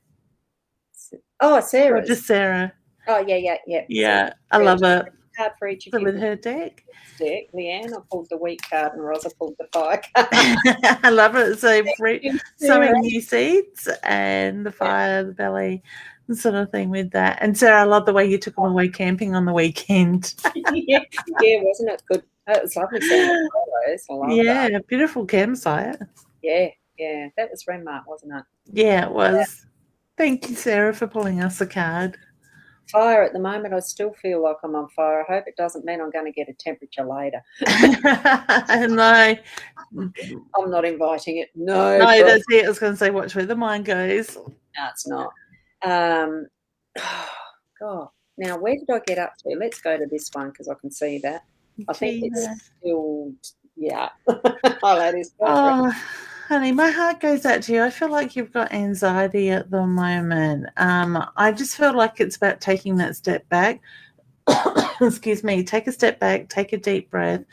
Oh, Sarah. Just Sarah. Oh, yeah. Yeah, I love it. Card for each of you. With her deck. Leanne, I pulled the weak card, and Ros, I pulled the fire card. I love it. So sowing new seeds and the fire, the belly, sort of thing with that. And Sarah, I love the way you took them away camping on the weekend. yeah, wasn't it good? It was lovely seeing the photos. I love that. Beautiful campsite. Yeah, that was Renmark, wasn't it? Yeah, it was. Thank you, Sarah, for pulling us a card. fire at the moment. I still feel like I'm on fire. I hope it doesn't mean I'm going to get a temperature later. No. I'm not inviting it. No, that's it. I was going to say, watch where the mind goes. No, it's not. God. Now, where did I get up to? Let's go to this one because I can see that. I think it's still, yeah. Oh, that is Oh, honey, my heart goes out to you. I feel like you've got anxiety at the moment. I just feel like it's about taking that step back. Excuse me. Take a step back, take a deep breath,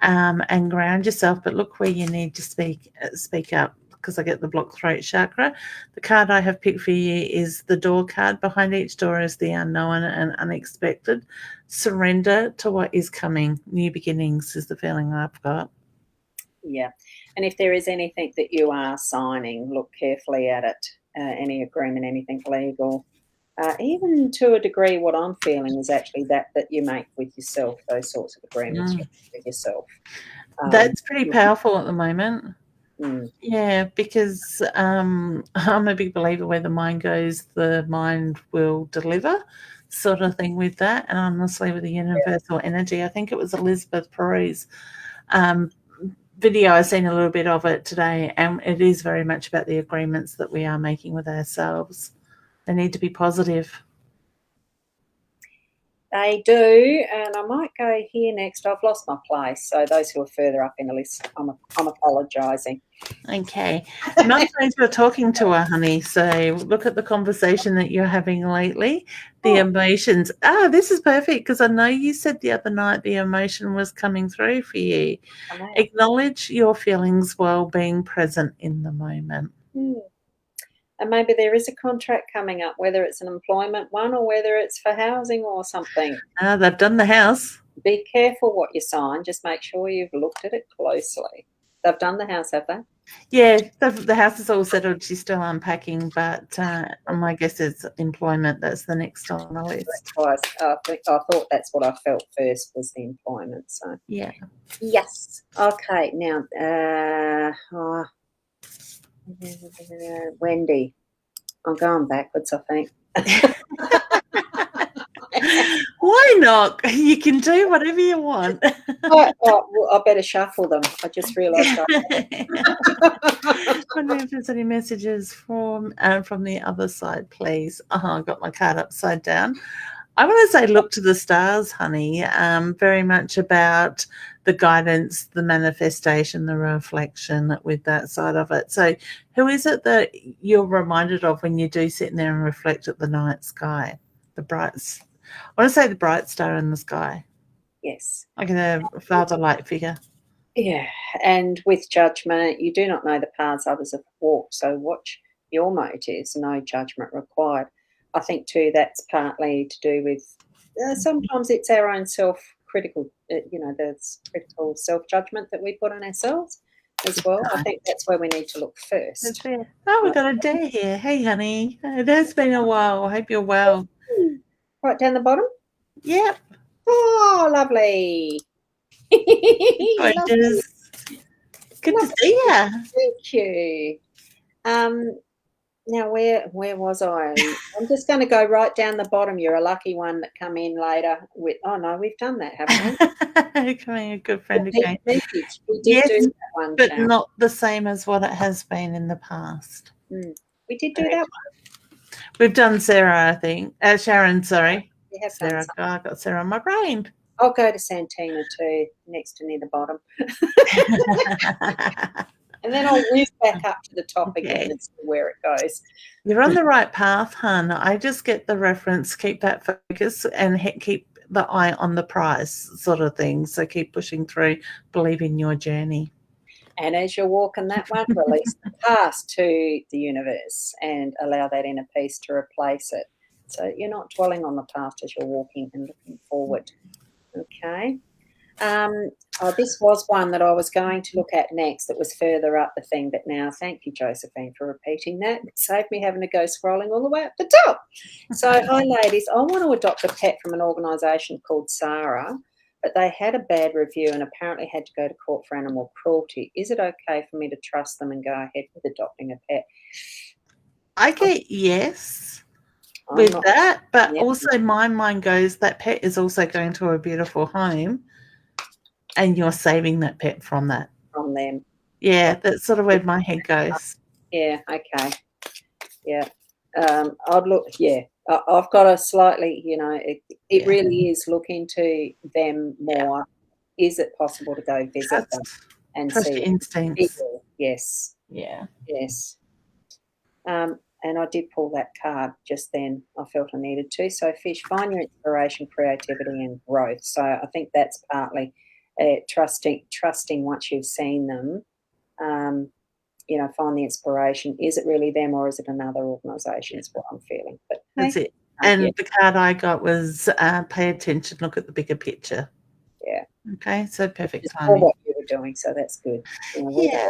and ground yourself. But look where you need to speak up, because I get the blocked throat chakra. The card I have picked for you is the door card. Behind each door is the unknown and unexpected. Surrender to what is coming. New beginnings is the feeling I've got. Yeah. And if there is anything that you are signing, look carefully at it. Any agreement, anything legal. Even to a degree, what I'm feeling is actually that you make with yourself, those sorts of agreements with yourself. That's pretty powerful at the moment. Mm. Yeah, because I'm a big believer where the mind goes, the mind will deliver, sort of thing with that. And honestly, with the universal energy, I think it was Elizabeth Peru's video. I've seen a little bit of it today, and it is very much about the agreements that we are making with ourselves. They need to be positive. They do, and I might go here next. I've lost my place, so those who are further up in the list, I'm apologising. Okay. Not those who are talking to her, honey. So look at the conversation that you're having lately, the emotions. This is perfect, because I know you said the other night the emotion was coming through for you. Acknowledge your feelings while being present in the moment. And maybe there is a contract coming up, whether it's an employment one or whether it's for housing or something. They've done the house. Be careful what you sign. Just make sure you've looked at it closely. They've done the house, have they? Yeah, the house is all settled. She's still unpacking, but my guess is employment. That's the next on the list. I thought that's what I felt first was the employment. So yeah. Yes. Okay. Now, Wendy. I'm going backwards, I think. Why not? You can do whatever you want. Well, I better shuffle them. I just realised. I wonder if there's any messages from the other side, please. I got my card upside down. I want to say look to the stars, honey. Very much about the guidance, the manifestation, the reflection with that side of it. So who is it that you're reminded of when you do sit in there and reflect at the night sky? I want to say the bright star in the sky. Yes. Like a father-like figure. Yeah. And with judgment, you do not know the paths others have walked. So watch your motives, no judgment required. I think too that's partly to do with sometimes it's our own self-critical, there's critical self-judgment that we put on ourselves as well. I think that's where we need to look first. Oh, we've got a dare here. Hey, honey. It has been a while. I hope you're well. Right down the bottom? Yep. Oh, lovely. Lovely. Good to see you. Thank you. Now, where was I? I'm just going to go right down the bottom. You're a lucky one that come in later. No, we've done that, haven't we? Coming a good friend again. We did do that one, but Sharon. Not the same as what it has been in the past. We did do that one. We've done Sarah, I think. Sharon, sorry. We have Sarah. I got Sarah on my brain. I'll go to Santina too, next to near the bottom. And then I'll whiz back up to the top again and see where it goes. You're on the right path, hun. I just get the reference. Keep that focus and keep the eye on the prize sort of thing. So keep pushing through. Believe in your journey. And as you're walking that one, release the past to the universe and allow that inner peace to replace it. So you're not dwelling on the past as you're walking and looking forward. Okay. This was one that I was going to look at next that was further up the thing, but now thank you, Josephine, for repeating that. It saved me having to go scrolling all the way up the top. So, hi, ladies. I want to adopt a pet from an organisation called Sarah, but they had a bad review and apparently had to go to court for animal cruelty. Is it okay for me to trust them and go ahead with adopting a pet? I get yes. with that, but Yep. also my mind goes, that pet is also going to a beautiful home, and you're saving that pet from that. From them. Yeah, that's sort of where my head goes. Yeah, okay. Yeah. I'd look, I've got a slightly, it really is look into them more. Is it possible to go visit them and Trust see your instincts. people? Yes. Yeah. Yes. And I did pull that card just then. I felt I needed to. So, fish, find your inspiration, creativity, and growth. So, I think that's partly trusting once you've seen them. Find the inspiration. Is it really them, or is it another organisation? Is what I'm feeling. But that's it. And the card I got was pay attention, look at the bigger picture. Yeah. Okay, so perfect Just timing. what you were doing, so that's good. Yeah.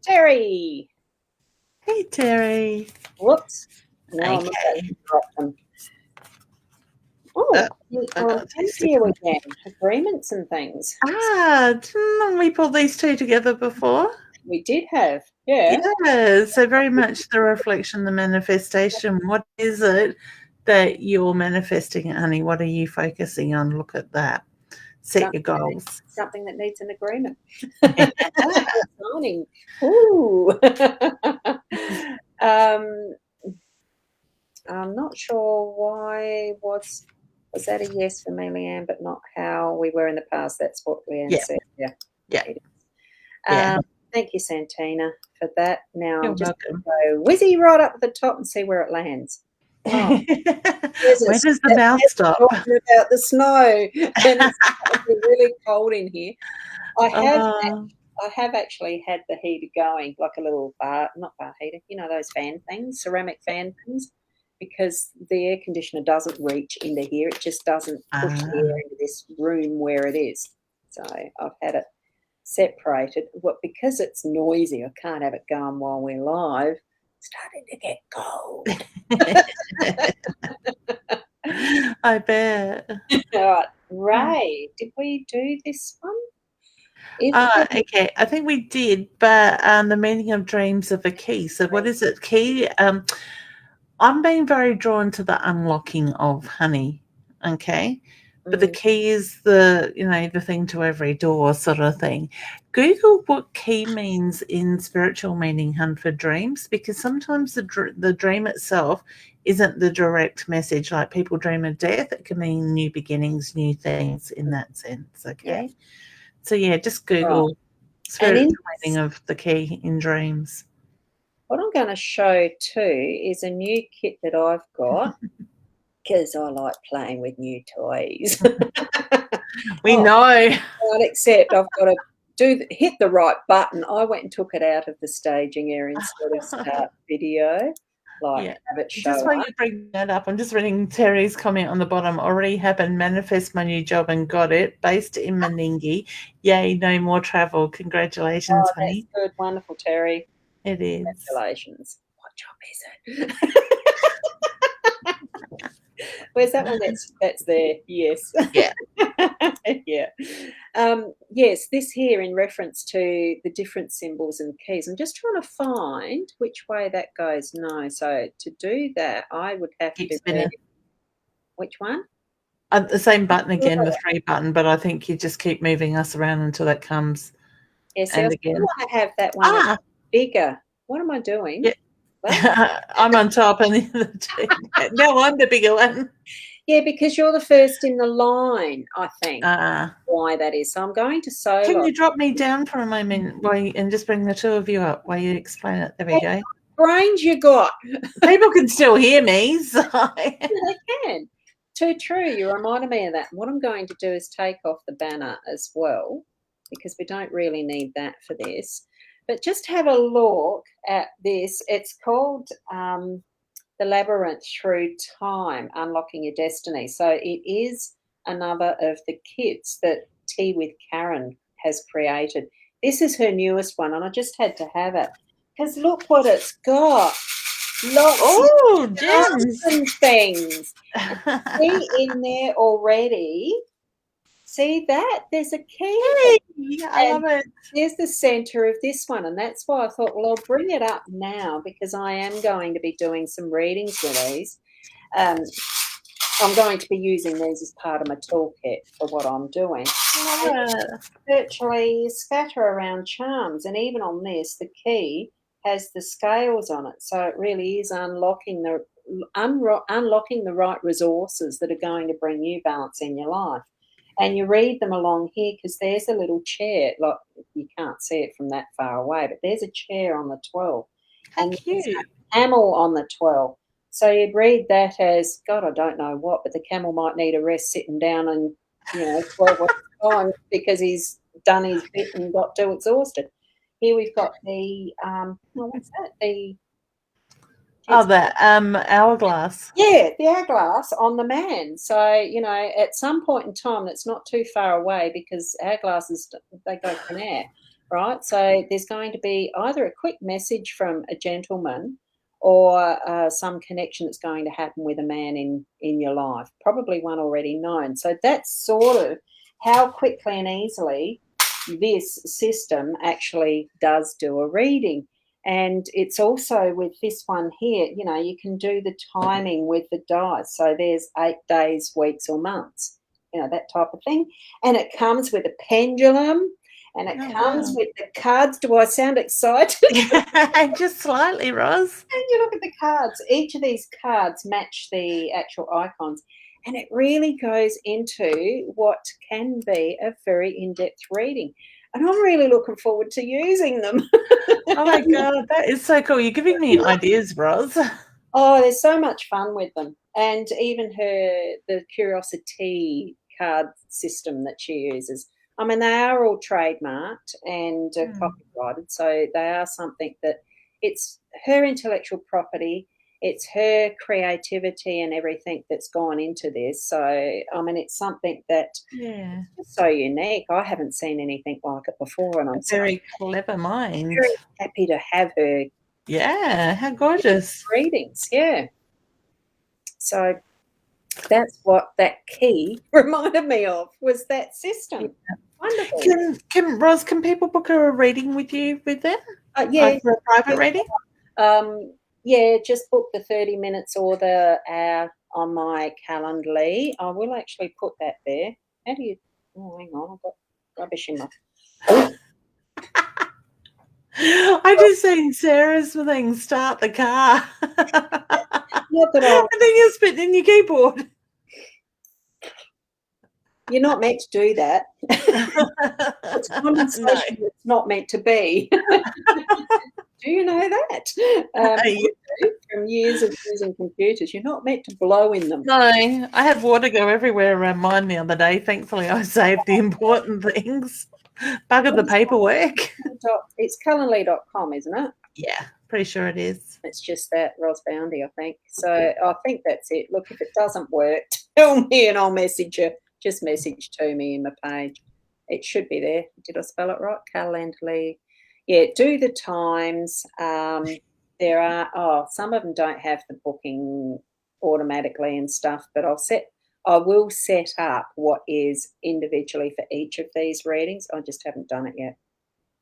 Terry. Hey, Terry. Whoops. No, okay. I'm about to them. Oh, here again. Agreements and things. Didn't we pull these two together before? We did have, yeah. Yeah, so very much the reflection, the manifestation. What is it that you're manifesting, honey? What are you focusing on? Look at that. Set your goals. Something that needs an agreement. Signing. Ooh. I'm not sure why was that a yes for me, Leanne, but not how we were in the past. That's what Leanne said. Yeah. Thank you, Santina, for that. Now I'm just going to go whizzy right up at the top and see where it lands. Oh, where does the mouth stop? Talking about the snow, and it's really cold in here. I have actually had the heater going, like a little not bar heater, those fan things, ceramic fan things, because the air conditioner doesn't reach into here. It just doesn't push the air into this room where it is. So I've had it separated. Because it's noisy, I can't have it going while we're live. It's starting to get cold. I bet. All right, Ray, did we do this one? Okay, I think we did, but the meaning of dreams of a key. So what is it? Key? I'm being very drawn to the unlocking of honey. Okay. But the key is the thing to every door sort of thing. Google what key means in spiritual meaning, hun, for dreams, because sometimes the dream itself isn't the direct message. Like people dream of death, it can mean new beginnings, new things in that sense. Okay. Yeah. So just Google spiritual meaning of the key in dreams. What I'm going to show too is a new kit that I've got. Because I like playing with new toys. We know. Except I've got to hit the right button. I went and took it out of the staging area instead of start video. Have it show just while you bring that up, I'm just reading Terry's comment on the bottom. Already happened. Manifest my new job and got it. Based in Meningie. Yay, no more travel. Congratulations, honey. That's good. Wonderful, Terry. It is. Congratulations. What job is it? Where's that one? That's there. Yes. Yeah. Yeah. Yes, this here in reference to the different symbols and keys. I'm just trying to find which way that goes. No. So to do that, I would have to do which one? The same button again, the 3 button, but I think you just keep moving us around until that comes. Yes, I want to have that one bigger. What am I doing? Yeah. I'm on top and the other two. No, I'm the bigger one. Yeah, because you're the first in the line, I think. Why that is. So I'm going to solo. Can you drop me down for a moment and just bring the two of you up while you explain it? There we go. Brains you got. People can still hear me. So. Yeah, they can. Too true. You reminded me of that. What I'm going to do is take off the banner as well, because we don't really need that for this. But just have a look at this. It's called The Labyrinth Through Time, Unlocking Your Destiny. So it is another of the kits that Tea with Karen has created. This is her newest one, and I just had to have it because look what it's got. Lots of things. See in there already. see that? There's a key. Hey, I love it. There's the center of this one, and that's why I thought, well, I'll bring it up now because I am going to be doing some readings with these. I'm going to be using these as part of my toolkit for what I'm doing. Virtually scatter around charms, and even on this, the key has the scales on it, so it really is unlocking the right resources that are going to bring you balance in your life. And you read them along here because there's a little chair. Like, you can't see it from that far away, but there's a chair on the 12. How cute. There's a camel on the 12. So you'd read that as, God, I don't know what, but the camel might need a rest sitting down and, 12 time because he's done his bit and got too exhausted. Here we've got the, what's that? The hourglass. Yeah, the hourglass on the man. So, at some point in time, that's not too far away because hourglasses, they go canal, right? So there's going to be either a quick message from a gentleman or some connection that's going to happen with a man in your life, probably one already known. So that's sort of how quickly and easily this system actually does do a reading. And it's also with this one here, you can do the timing with the dice. So there's 8 days, weeks, or months, that type of thing. And it comes with a pendulum. And it comes with the cards. Do I sound excited? Just slightly, Ros. And you look at the cards. Each of these cards match the actual icons. And it really goes into what can be a very in-depth reading. And I'm really looking forward to using them. Oh, my God. That is so cool. You're giving me ideas, Ros. Oh, there's so much fun with them. And even the Curiosity card system that she uses. I mean, they are all trademarked and copyrighted, so they are something that it's her intellectual property, it's her creativity and everything that's gone into this. So, I mean, it's something that is just so unique. I haven't seen anything like it before, and I'm very clever mind. Very happy to have her. Yeah, how gorgeous. Readings, yeah. So that's what that key reminded me of, was that system. Yeah. Wonderful. Ros, can people book a reading with you with them? Yeah. Like for a private reading? Yeah, just book the 30 minutes or the hour on my Calendly. I will actually put that there. How do you... Oh, hang on. I've got rubbish in my... I just seen Sarah's thing, start the car. Not that I... And then you're spitting in your keyboard. You're not meant to do that. It's conversation that's not meant to be. Do you know that? From years of using computers, you're not meant to blow in them. No, I had water go everywhere around mine the other day. Thankfully, I saved the important things. Buggered the paperwork. It's Calendly.com, isn't it? Yeah, pretty sure it is. It's just that Ros Boundy, I think. So I think that's it. Look, if it doesn't work, tell me and I'll message you. Just message to me in my page. It should be there. Did I spell it right? Calendly. Yeah, do the times. There are some of them don't have the booking automatically and stuff, but I will set up what is individually for each of these readings. I just haven't done it yet.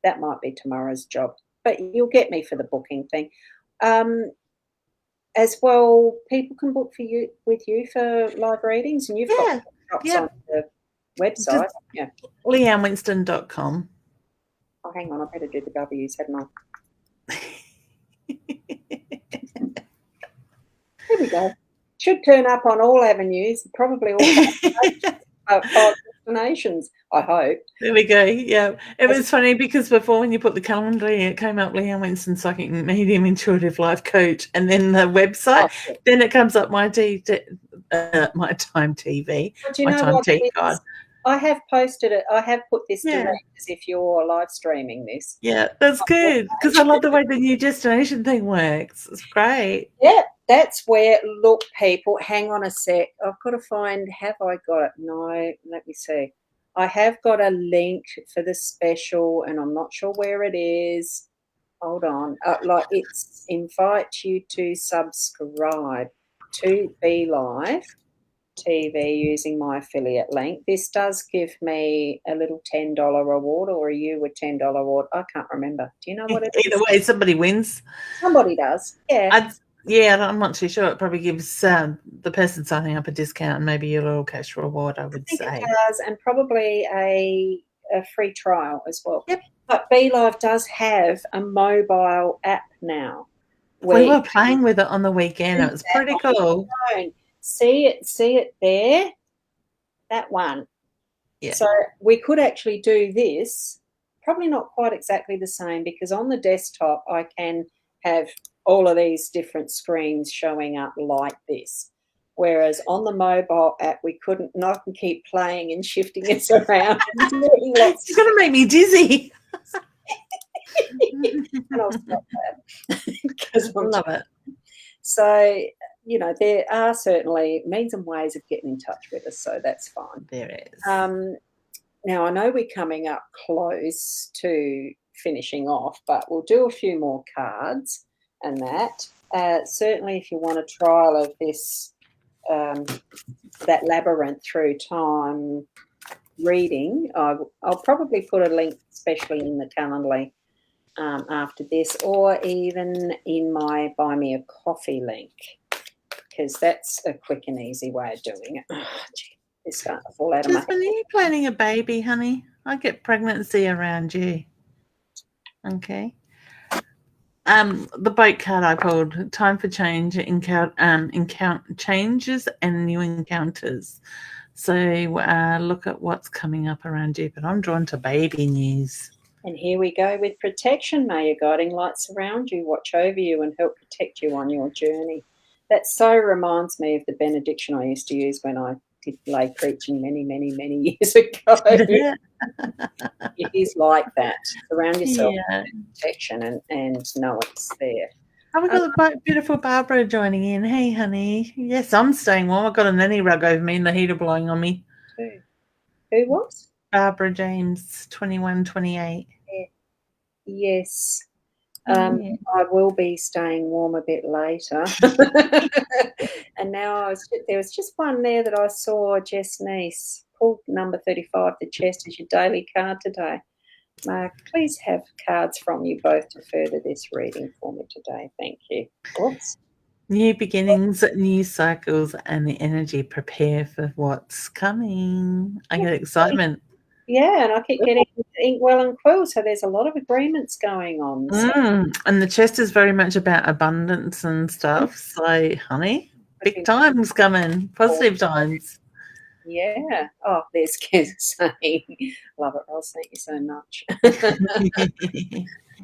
That might be tomorrow's job, but you'll get me for the booking thing. As well, people can book with you for live readings, and you've got drops on the website. Yeah, LeanneWinston.com. Oh, hang on, I better do the W's, hadn't I? Here we go. Should turn up on all avenues, probably all 5 destinations, I hope. There we go. Yeah. It was funny because before, when you put the calendar, it came up Leanne Winston Psychic Medium Intuitive Life Coach, and then the website, then it comes up my Time TV. But you know Time what? Tea God. I have posted it. I have put this direct as if you're live streaming this. Yeah, that's good, because I love the way the new destination thing works. It's great. Yeah, that's where, look, people, hang on a sec. I've got to find, have I got it? No, let me see. I have got a link for the special, and I'm not sure where it is. Hold on. It's invite you to subscribe to Be Live. TV using my affiliate link. This does give me a little $10 reward or a you with $10 reward. I can't remember. Do you know what it is? Either way, somebody wins. Somebody does. Yeah. I'm not too sure. It probably gives the person signing up a discount, maybe a little cash reward, I would say. It does, and probably a free trial as well. Yep. But BeLive does have a mobile app now. We were playing with it on the weekend. It was pretty cool. See it there? That one. Yeah. So we could actually do this, probably not quite exactly the same, because on the desktop I can have all of these different screens showing up like this. Whereas on the mobile app, we couldn't, and I can keep playing and shifting it around. It's going to make me dizzy. And I'll stop that because I love it. So, you know, there are certainly means and ways of getting in touch with us, so that's fine. There is. Now, I know we're coming up close to finishing off, but we'll do a few more cards and that. Certainly, if you want a trial of this, that labyrinth through time reading, I'll probably put a link, especially in the Calendly, after this, or even in my Buy Me a Coffee link, because that's a quick and easy way of doing it. Oh, gee, it's starting to fall out of my head. Are you planning a baby, honey? I get pregnancy around you. Okay. The boat card I pulled, time for change, changes and new encounters. So look at what's coming up around you, but I'm drawn to baby news. And here we go with protection. May your guiding light surround you, watch over you, and help protect you on your journey. That so reminds me of the benediction I used to use when I did lay preaching many, many, many years ago. It is like that. Surround yourself with protection and know it's there. Oh, we've got the beautiful Barbara joining in. Hey, honey. Yes, I'm staying warm. I've got a nanny rug over me and the heater blowing on me. Who was? Barbara James, 2128. Yes. I will be staying warm a bit later. And now there was just one there that I saw, Jess Niece, pulled number 35, the chest is your daily card today. Mark, please have cards from you both to further this reading for me today. Thank you. Oops. New beginnings, new cycles, and the energy prepare for what's coming. I get excitement. Yeah, and I keep getting Inkwell and Quill, so there's a lot of agreements going on. So. And the chest is very much about abundance and stuff. So, honey, big times coming, positive times. Yeah. Oh, there's Kez saying, love it, Ros, thank you so much.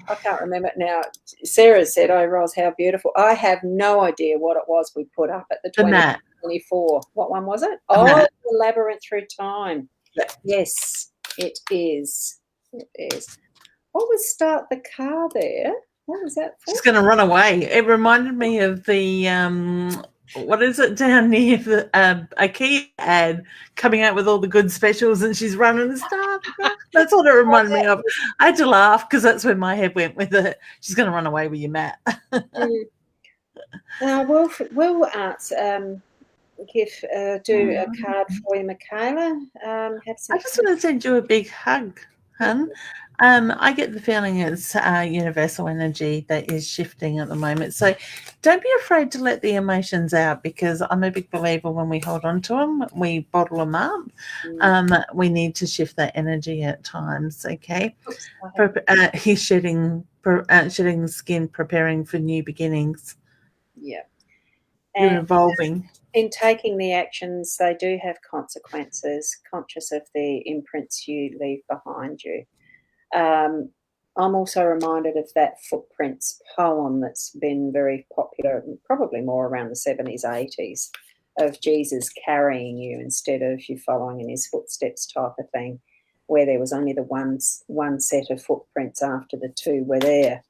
I can't remember it now. Sarah said, oh, Ros, how beautiful. I have no idea what it was we put up at the 2024. What one was it? Oh, the labyrinth through time. Yes, it is. It is. What was start the car there? What was that for? She's going to run away. It reminded me of the, what is it down near the IKEA ad coming out with all the good specials and she's running and stuff. That's what it reminded me of. I had to laugh because that's where my head went with it. She's going to run away with your mat. We'll answer. Do a card for you, Michaela. I just want to send you a big hug, hun. I get the feeling it's universal energy that is shifting at the moment. So don't be afraid to let the emotions out, because I'm a big believer when we hold on to them, we bottle them up. We need to shift that energy at times, okay? He's shedding skin, preparing for new beginnings. Yeah. You're evolving. In taking the actions, they do have consequences, conscious of the imprints you leave behind you. I'm also reminded of that Footprints poem that's been very popular, probably more around the 70s, 80s, of Jesus carrying you instead of you following in his footsteps type of thing, where there was only the one set of footprints after the two were there.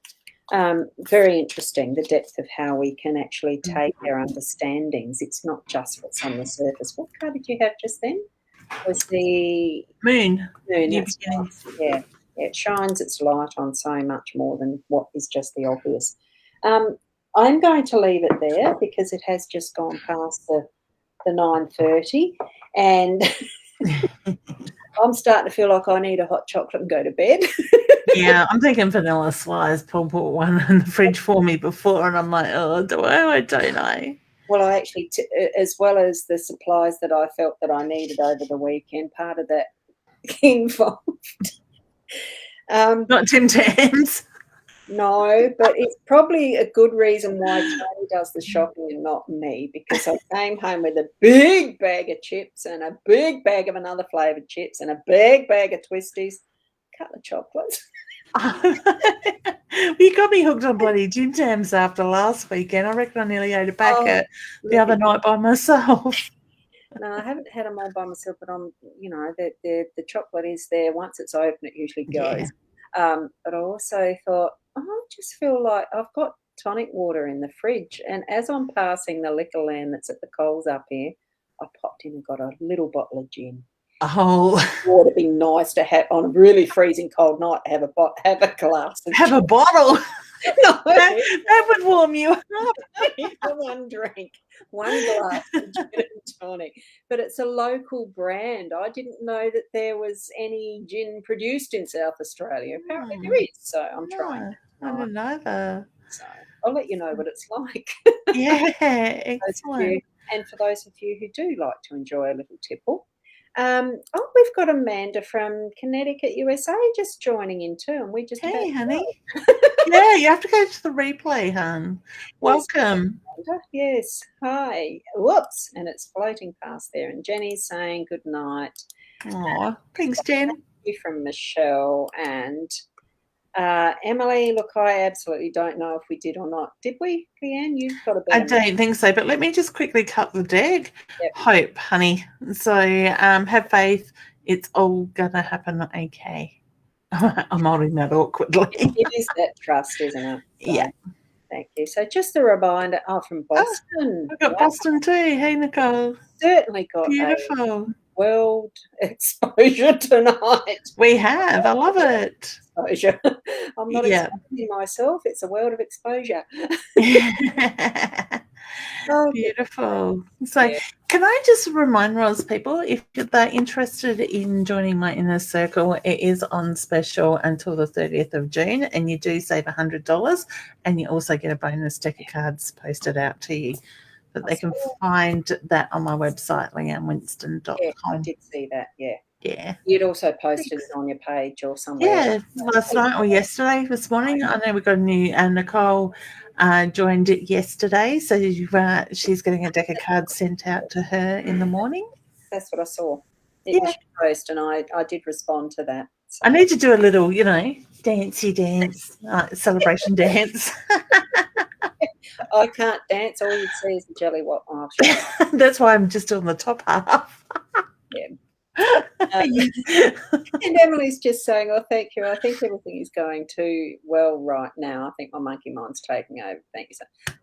Very interesting, the depth of how we can actually take our understandings. It's not just what's on the surface. What card did you have just then? Was the moon. That's right. Yeah, it shines its light on so much more than what is just the obvious. I'm going to leave it there because it has just gone past the 9:30, and I'm starting to feel like I need a hot chocolate and go to bed. Yeah, I'm thinking vanilla slice. Paul put one in the fridge for me before, and I'm like, oh, do I or don't I? Well, I actually, as well as the supplies that I felt that I needed over the weekend, part of that involved. Not Tim Tams. No, but it's probably a good reason why Tony does the shopping and not me, because I came home with a big bag of chips and a big bag of another flavoured chips and a big bag of Twisties, a couple of chocolates. You got me hooked on bloody Tim Tams after last weekend. I reckon I nearly ate a packet the other night by myself. No, I haven't had them all by myself, but I'm, the chocolate is there. Once it's open, it usually goes. Yeah. But I also thought, I just feel like I've got tonic water in the fridge, and as I'm passing the liquor land that's at the Coles up here, I popped in and got a little bottle of gin. Oh, would have been nice to have on a really freezing cold night. Have a glass. Have a bottle. No, that would warm you up. One drink, one glass of gin and tonic. But it's a local brand. I didn't know that there was any gin produced in South Australia. Apparently there is. So I'm trying. I didn't know that. So I'll let you know what it's like. Yeah, excellent. And for those of you who do like to enjoy a little tipple, we've got Amanda from Connecticut, USA, just joining in too, and we just hey, honey. Yeah, you have to go to the replay, hon. Welcome. Yes, hi. Whoops, and it's floating past there, and Jenny's saying good night. Oh, thanks, Jen. Thank you from Michelle and Emily. Look, I absolutely don't know if we did or not. Did we, Leanne? You've got a better. I don't think so, but let me just quickly cut the deck. Yep. Hope, honey. So have faith. It's all going to happen okay. I'm holding that awkwardly. It is that trust, isn't it? So, yeah. Thank you. So just a reminder, from Boston. I've got Boston too. Hey, Nicole. Certainly got beautiful world exposure tonight. We have. I love it. Exposure. I'm not exposing myself. It's a world of exposure. Oh, beautiful. So can I just remind Ros people, if they're interested in joining my inner circle, it is on special until the 30th of June, and you do save $100, and you also get a bonus deck of cards posted out to you. But they can find that on my website, leannewinston.com. Yeah, I did see that, Yeah. You'd also posted it on your page or somewhere. Yeah, last night or yesterday, this morning. I know we got a new, Nicole joined it yesterday, so she's getting a deck of cards sent out to her in the morning. That's what I saw. It was post, and I did respond to that. So. I need to do a little, dancey dance, celebration dance. I can't dance. All you see is the jelly what. Oh, that's why I'm just on the top half. Yeah. And Emily's just saying, oh, thank you. I think everything is going too well right now. I think my monkey mind's taking over. Thank you.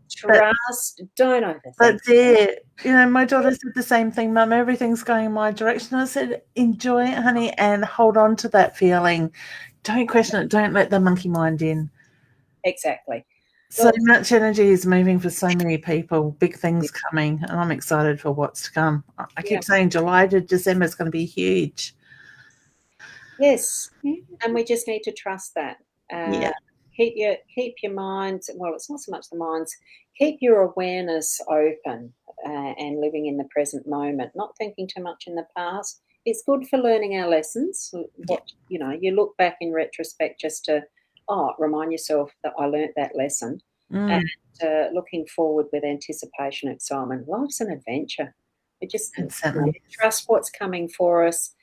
So trust, don't overthink. That's it. My daughter said the same thing, Mum. Everything's going in my direction. I said, enjoy it, honey, and hold on to that feeling. Don't question it. Don't let the monkey mind in. Exactly. So much energy is moving for so many people, big things coming, and I'm excited for what's to come. I keep saying July to December is going to be huge. Yes, and we just need to trust that. Keep your minds, well, it's not so much the minds, keep your awareness open and living in the present moment, not thinking too much in the past. It's good for learning our lessons. You look back in retrospect just to remind yourself that I learnt that lesson, and looking forward with anticipation, excitement. Life's an adventure. We just trust what's coming for us.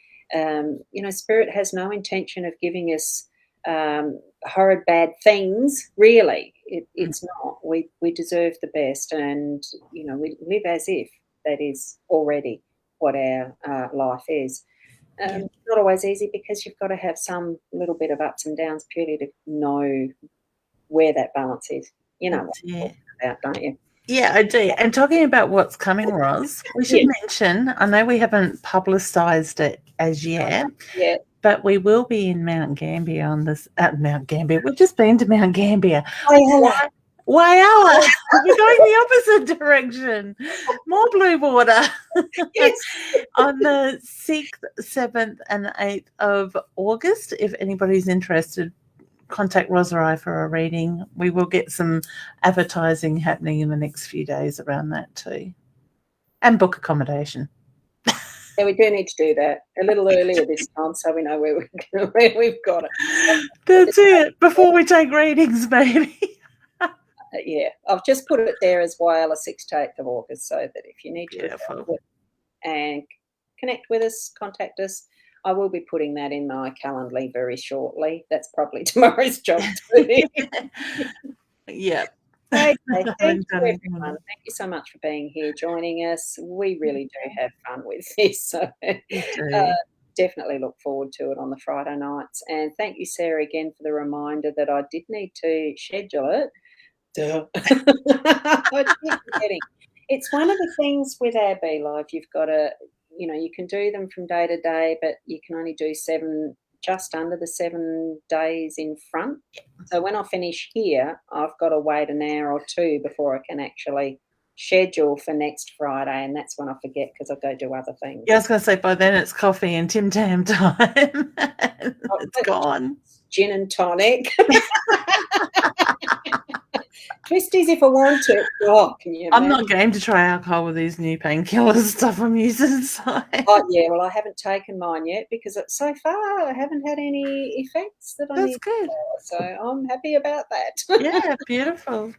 Spirit has no intention of giving us horrid bad things. Really, it's not. We deserve the best, and we live as if that is already what our life is. Not always easy, because you've got to have some little bit of ups and downs purely to know where that balance is. You know what I'm talking about, don't you? Yeah, I do. And talking about what's coming, Ros, we should mention, I know we haven't publicised it as yet, but we will be in Mount Gambier on this, Mount Gambier. We've just been to Mount Gambier. Wayala. We're going the opposite direction. More blue water. Yes. On the 6th, 7th, and 8th of August, if anybody's interested, contact Ros or I for a reading. We will get some advertising happening in the next few days around that too. And book accommodation. Yeah, we do need to do that a little earlier this time so we know where we've got it. That's it. Before we take readings, maybe. Yeah, I've just put it there as Wayala 6th to 8th of August so that if you need to and connect with us, contact us. I will be putting that in my Calendly very shortly. That's probably tomorrow's job too. Yeah. Okay, thank you, everyone. Thank you so much for being here, joining us. We really do have fun with this, so definitely look forward to it on the Friday nights. And thank you, Sarah, again for the reminder that I did need to schedule it. I keep forgetting. It's one of the things with our Be Live. You've got to, you can do them from day to day, but you can only do just under the 7 days in front. So when I finish here, I've got to wait an hour or two before I can actually schedule for next Friday, and that's when I forget because I go do other things. Yeah, I was going to say by then it's coffee and Tim Tam time. It's gone. Gin and tonic. Twisties if I want to. Oh, can you imagine? I'm not game to try alcohol with these new painkillers stuff I'm using. So. Oh, yeah, well, I haven't taken mine yet because so far I haven't had any effects that I need. That's good. So I'm happy about that. Yeah, beautiful.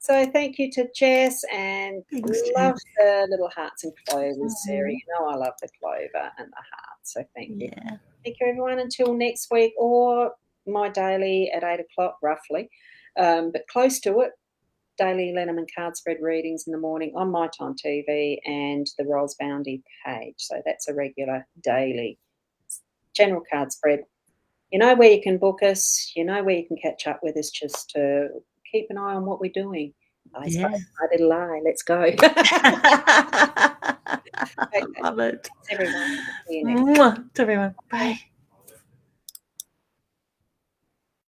So thank you to Jess, and love the little hearts and clovers, Sarah. You know I love the clover and the heart, so thank you. Yeah. Thank you, everyone. Until next week or my daily at 8 o'clock, roughly, but close to it. Daily Lenormand card spread readings in the morning on My Time TV and the Ros Boundy page. So that's a regular daily general card spread. You know where you can book us. You know where you can catch up with us. Just to keep an eye on what we're doing. I suppose my little lie. Let's go. Okay. Love it. Thanks, everyone. See you next Mwah. To everyone. Bye.